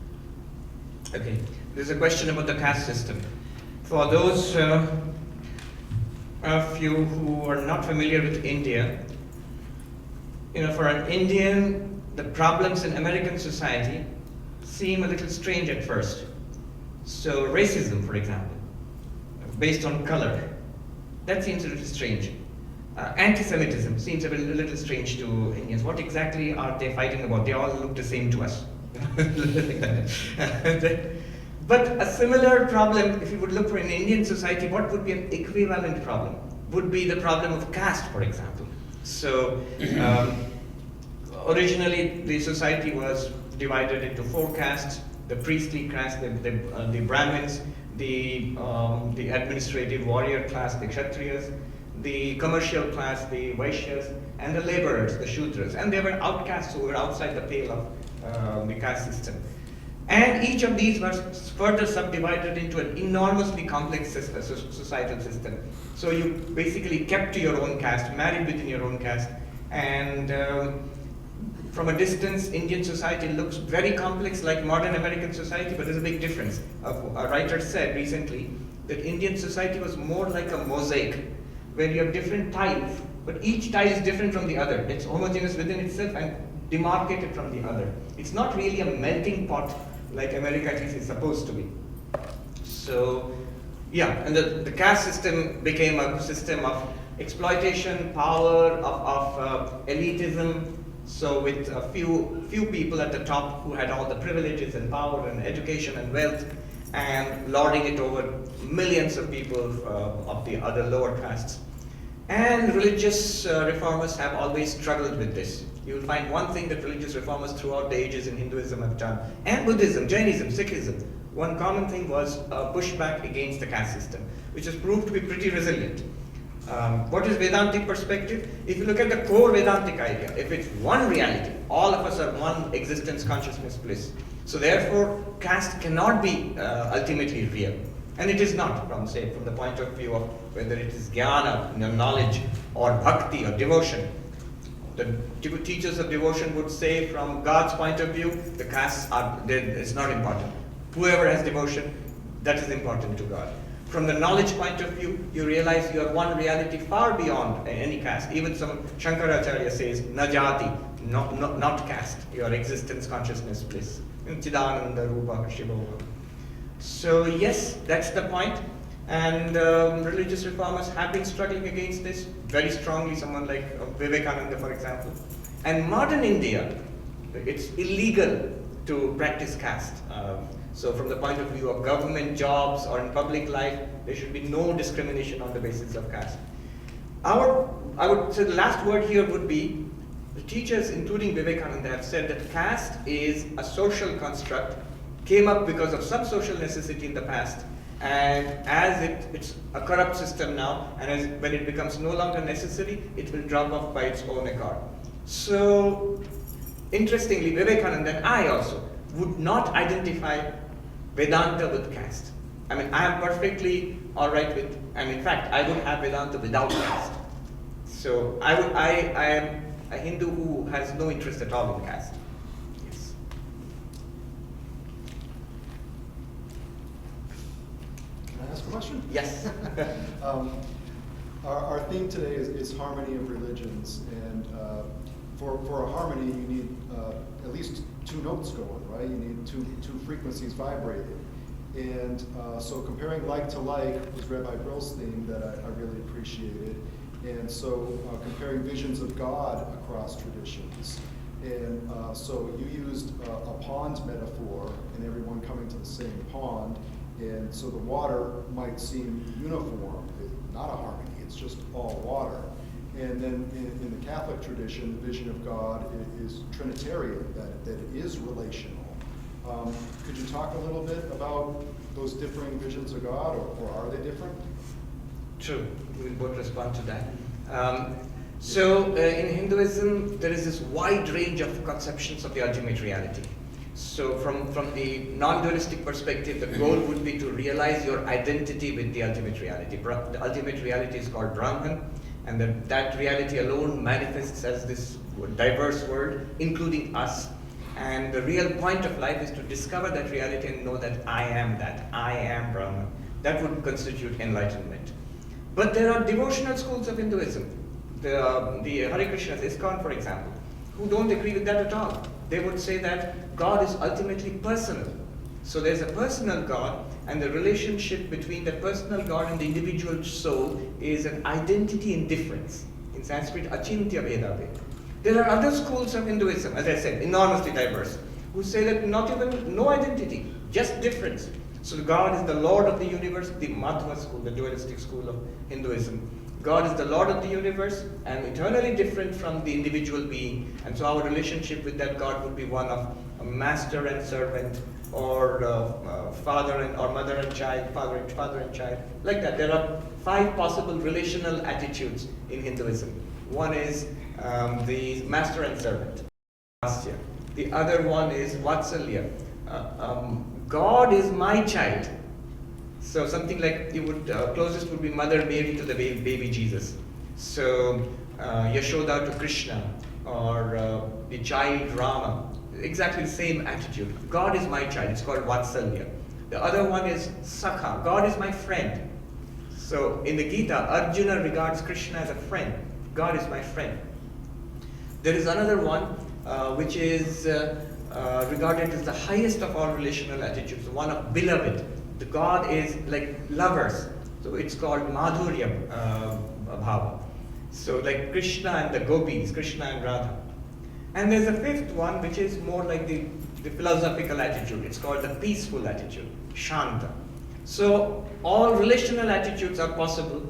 [SPEAKER 9] Okay, there's a question about the caste system. For those of you who are not familiar with India, for an Indian, the problems in American society seem a little strange at first. So racism, for example, based on color, that seems a little strange. Anti-Semitism seems a little strange to Indians. What exactly are they fighting about? They all look the same to us. But a similar problem, if you would look for in Indian society, what would be an equivalent problem? Would be the problem of caste, for example. So, originally the society was divided into 4 castes: the priestly caste, the Brahmins, the administrative warrior class, the Kshatriyas, the commercial class, the Vaishyas, and the laborers, the Shudras. And they were outcasts who were outside the pale of the caste system. And each of these was further subdivided into an enormously complex societal system. So you basically kept to your own caste, married within your own caste, and from a distance, Indian society looks very complex like modern American society, but there's a big difference. A writer said recently that Indian society was more like a mosaic, where you have different tiles, but each tile is different from the other. It's homogeneous within itself and demarcated from the other. It's not really a melting pot like America at least is supposed to be. So, yeah, and the caste system became a system of exploitation, power, of elitism. So with a few people at the top who had all the privileges and power and education and wealth, and lording it over millions of people of the other lower castes. And religious reformers have always struggled with this. You will find one thing that religious reformers throughout the ages in Hinduism have done, and Buddhism, Jainism, Sikhism. One common thing was pushback against the caste system, which has proved to be pretty resilient. What is Vedantic perspective? If you look at the core Vedantic idea, if it's one reality, all of us are one existence, consciousness, bliss. So therefore, caste cannot be ultimately real. And it is not, from the point of view of whether it is jnana, knowledge, or bhakti, or devotion. The teachers of devotion would say, from God's point of view, the castes it's not important. Whoever has devotion, that is important to God. From the knowledge point of view, you realize you are one reality far beyond any caste. Even some Shankaracharya says, najati, not caste, your existence, consciousness, bliss. Chidananda, Rupa, Shiva. So yes, that's the point. And religious reformers have been struggling against this very strongly, someone like Vivekananda, for example. And modern India, it's illegal to practice caste. So from the point of view of government jobs or in public life, there should be no discrimination on the basis of caste. I would say the last word here would be, the teachers, including Vivekananda, have said that caste is a social construct, came up because of some social necessity in the past, and as it's a corrupt system now, and when it becomes no longer necessary, it will drop off by its own accord. So, interestingly, Vivekananda and I also would not identify Vedanta with caste. I mean, I am perfectly all right with, and in fact, I would have Vedanta without caste. So, I am a Hindu who has no interest at all in caste. Yes.
[SPEAKER 2] Can I ask a question?
[SPEAKER 9] Yes.
[SPEAKER 2] Our theme today is harmony of religions, and for a harmony, you need at least 2 notes going, right? You need two frequencies vibrating. And so comparing like to like was Rabbi Brill's theme that I really appreciated. And so comparing visions of God across traditions. And so you used a pond metaphor and everyone coming to the same pond. And so the water might seem uniform, not a harmony, it's just all water. And then in the Catholic tradition, the vision of God is Trinitarian, that it is relational. Could you talk a little bit about those differing visions of God, or are they different?
[SPEAKER 9] True, we'll both respond to that. So in Hinduism, there is this wide range of conceptions of the ultimate reality. So from the non-dualistic perspective, the goal would be to realize your identity with the ultimate reality. The ultimate reality is called Brahman, and that reality alone manifests as this diverse world, including us. And the real point of life is to discover that reality and know that I am Brahman. That would constitute enlightenment. But there are devotional schools of Hinduism, the Hare Krishnas, ISKCON, for example, who don't agree with that at all. They would say that God is ultimately personal. So there's a personal God, and the relationship between the personal God and the individual soul is an identity in difference. In Sanskrit, achintya vedave. There are other schools of Hinduism, as I said, enormously diverse, who say that no identity, just difference. So God is the Lord of the universe, the Madhva school, the dualistic school of Hinduism. God is the Lord of the universe and eternally different from the individual being. And so our relationship with that God would be one of a master and servant, or father and or mother and child, father and child, like that. There are 5 possible relational attitudes in Hinduism. One is the master and servant, Vasya. The other one is Vatsalya. God is my child. So something like you would closest would be Mother Mary to the baby Jesus. So Yashoda to Krishna, or the child Rama. Exactly the same attitude. God is my child. It's called Vatsalya. The other one is Sakha. God is my friend. So in the Gita, Arjuna regards Krishna as a friend. God is my friend. There is another one which is regarded as the highest of all relational attitudes, one of beloved. The God is like lovers. So it's called Madhurya Bhava. So like Krishna and the gopis, Krishna and Radha. And there's a 5th one which is more like the philosophical attitude. It's called the peaceful attitude, Shanta. So all relational attitudes are possible,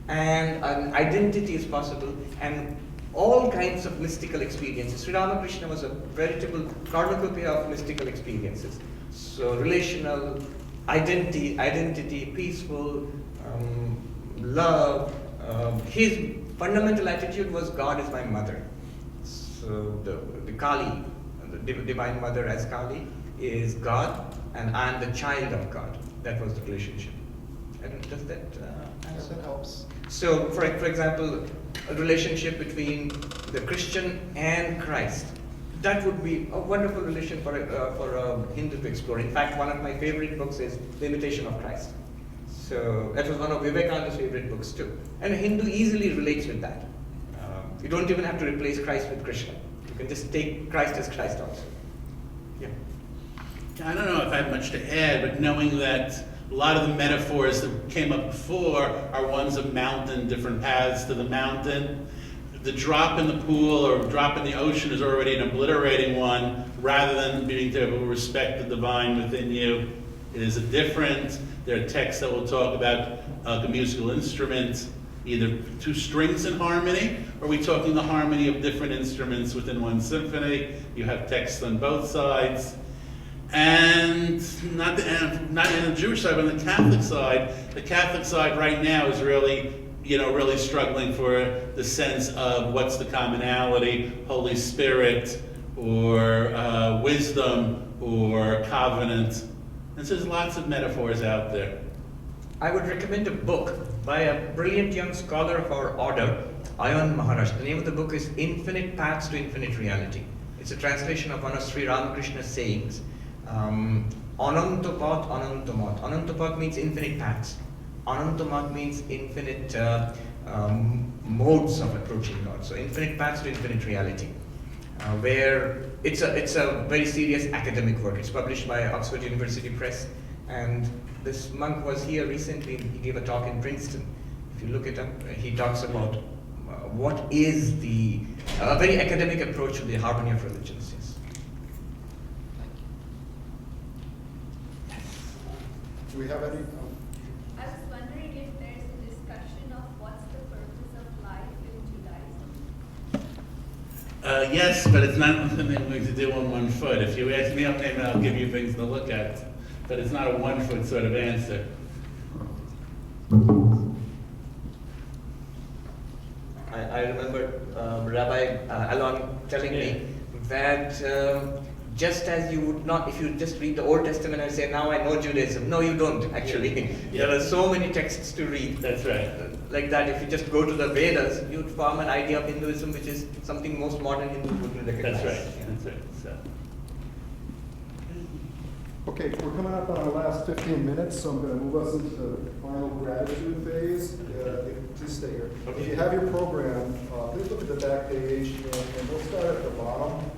[SPEAKER 9] and an identity is possible, and all kinds of mystical experiences. Sri Ramakrishna was a veritable cornucopia of mystical experiences. So relational, identity, peaceful, love. His fundamental attitude was God is my mother. So the Kali, the divine mother as Kali, is God, and I am the child of God. That was the relationship. And does that answer?
[SPEAKER 2] That helps.
[SPEAKER 9] So, for example, a relationship between the Christian and Christ. That would be a wonderful relation for a Hindu to explore. In fact, one of my favorite books is The Imitation of Christ. So that was one of Vivekananda's favorite books too. And a Hindu easily relates with that. You don't even have to replace Christ with Krishna. You can just take Christ as Christ also. Yeah.
[SPEAKER 10] I don't know if I have much to add, but knowing that a lot of the metaphors that came up before are ones of mountain, different paths to the mountain. The drop in the pool or drop in the ocean is already an obliterating one, rather than being able to respect the divine within you. It is a different. There are texts that will talk about the musical instruments, either 2 strings in harmony, or are we talking the harmony of different instruments within one symphony? You have texts on both sides. And not in the Jewish side, but on the Catholic side right now is really, really struggling for the sense of what's the commonality, Holy Spirit, or wisdom, or covenant. And so there's lots of metaphors out there.
[SPEAKER 9] I would recommend a book by a brilliant young scholar of our order, Ayan Maharaj. The name of the book is Infinite Paths to Infinite Reality. It's a translation of one of Sri Ramakrishna's sayings. Anantapat, Anantamat. Anantapat means infinite paths. Anantamat means infinite modes of approaching God. So infinite paths to infinite reality. Where it's a very serious academic work. It's published by Oxford University Press, and this monk was here recently. He gave a talk in Princeton. If you look it up, he talks about what is a very academic approach to the harmony of religions. Yes.
[SPEAKER 2] Do we have any?
[SPEAKER 15] I was wondering if there's a discussion of what's the purpose of life in Judaism.
[SPEAKER 10] Yes, but it's not something I'm going to do on one foot. If you ask me, okay, I'll give you things to look at. But it's not a one-foot sort of answer.
[SPEAKER 9] I remember Rabbi Alon telling me that just as you would not, if you just read the Old Testament and say, now I know Judaism. No, you don't, actually. There are so many texts to read.
[SPEAKER 10] That's right.
[SPEAKER 9] Like that, if you just go to the Vedas, you'd form an idea of Hinduism, which is something most modern Hindus wouldn't recognize.
[SPEAKER 10] That's right. Yeah. That's right. So.
[SPEAKER 2] Okay, we're coming up on our last 15 minutes, so I'm going to move us into the final gratitude phase. Please stay here. Okay. If you have your program, please look at the back page, and we'll start at the bottom.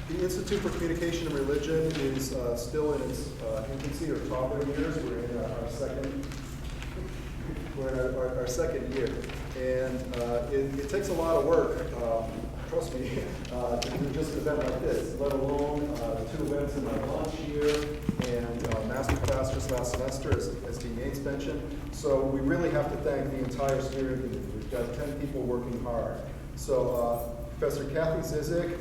[SPEAKER 2] The Institute for Communication and Religion is still in its infancy or toddler years. We're in our second year, and it takes a lot of work trust me, to do just an event like this, let alone 2 events in my launch year and master class just last semester, as Dean Yates mentioned. So we really have to thank the entire steering committee. We've got 10 people working hard. So Professor Kathy Zizik,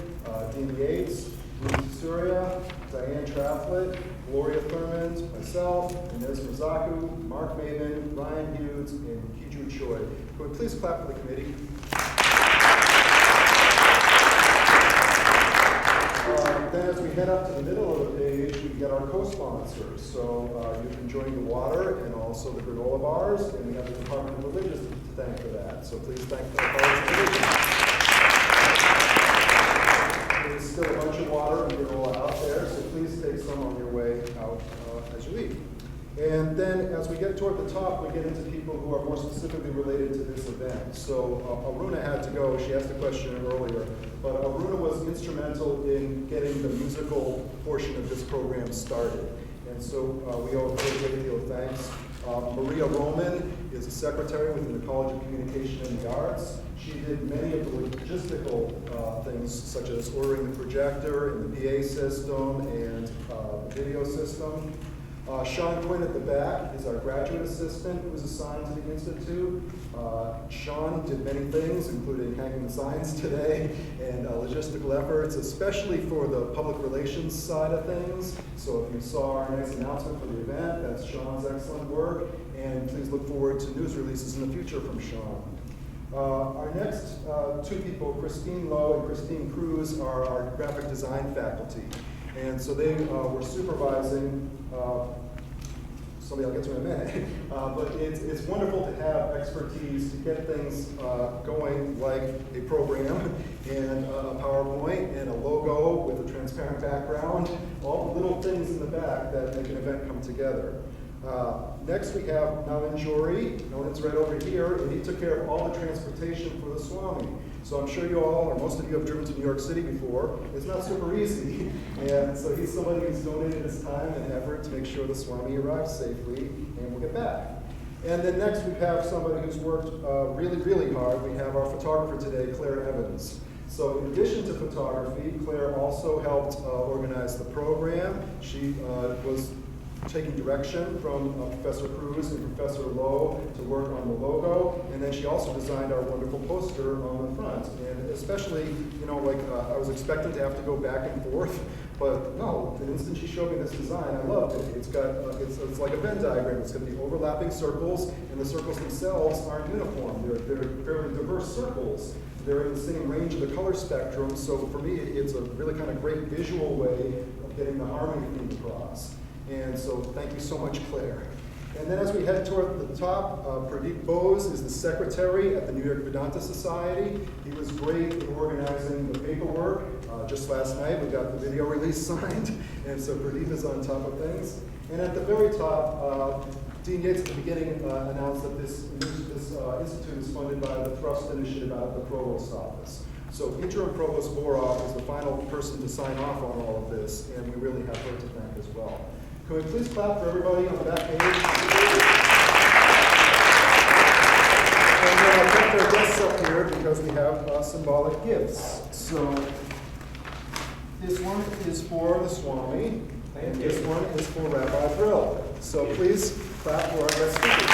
[SPEAKER 2] Dean Yates, Ruth Surya, Diane Traflett, Gloria Thurmond, myself, Inez Mazaku, Mark Maven, Ryan Hughes, and Kiju Choi. Could we please clap for the committee? Then as we head up to the middle of the page, we get our co-sponsors. So you've been enjoying the water and also the granola bars, and we have the Department of Religion to thank for that. So please thank the Department of Religion. There's still a bunch of water and granola out there, so please take some on your way out as you leave. And then as we get toward the top, we get into people who are more specifically related to this event. So Aruna had to go, she asked a question earlier, but Aruna was instrumental in getting the musical portion of this program started. And so we owe her a great deal of thanks. Maria Roman is a secretary within the College of Communication and the Arts. She did many of the logistical things, such as ordering the projector and the PA system and the video system. Sean Quinn at the back is our graduate assistant who was assigned to the Institute. Sean did many things, including hanging the signs today and logistical efforts, especially for the public relations side of things. So if you saw our nice announcement for the event, that's Sean's excellent work. And please look forward to news releases in the future from Sean. Our next 2 people, Christine Lowe and Christine Cruz, are our graphic design faculty. And so they were supervising somebody I'll get to in a minute. But it's wonderful to have expertise to get things going, like a program and a PowerPoint and a logo with a transparent background, all the little things in the back that make an event come together. Next we have Nalin Jory. Nalin's right over here, and he took care of all the transportation for the Swami. So I'm sure you all, or most of you have driven to New York City before. It's not super easy. And so he's somebody who's donated his time and effort to make sure the Swami arrives safely and we'll get back. And then next we have somebody who's worked really, really hard. We have our photographer today, Claire Evans. So in addition to photography, Claire also helped organize the program. She was taking direction from Professor Cruz and Professor Lowe to work on the logo, and then she also designed our wonderful poster on the front. And especially, you know, like I was expecting to have to go back and forth, but no, the instant she showed me this design, I loved it. It's got, it's like a Venn diagram. It's got the overlapping circles, and the circles themselves aren't uniform. They're fairly diverse circles. They're in the same range of the color spectrum, so for me, it's a really kind of great visual way of getting the harmony theme across. And so thank you so much, Claire. And then as we head toward the top, Pradeep Bose is the secretary at the New York Vedanta Society. He was great in organizing the paperwork. Just last night, we got the video release signed, and so Pradeep is on top of things. And at the very top, Dean Yates at the beginning announced that this institute is funded by the Thrust Initiative out of the Provost's office. So interim Provost Borov is the final person to sign off on all of this, and we really have her to thank as well. Can we please clap for everybody on the back page? And then I kept our guests up here because we have symbolic gifts. So this one is for the Swami, and this one is for Rabbi Brill. So please clap for our guest speakers.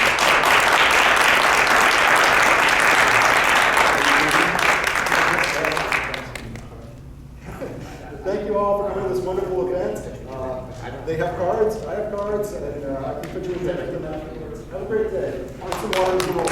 [SPEAKER 2] Thank you all for coming to this wonderful event. They have cards, I have cards, and I can put you in touch with them afterwards. Have a great day. Have some water.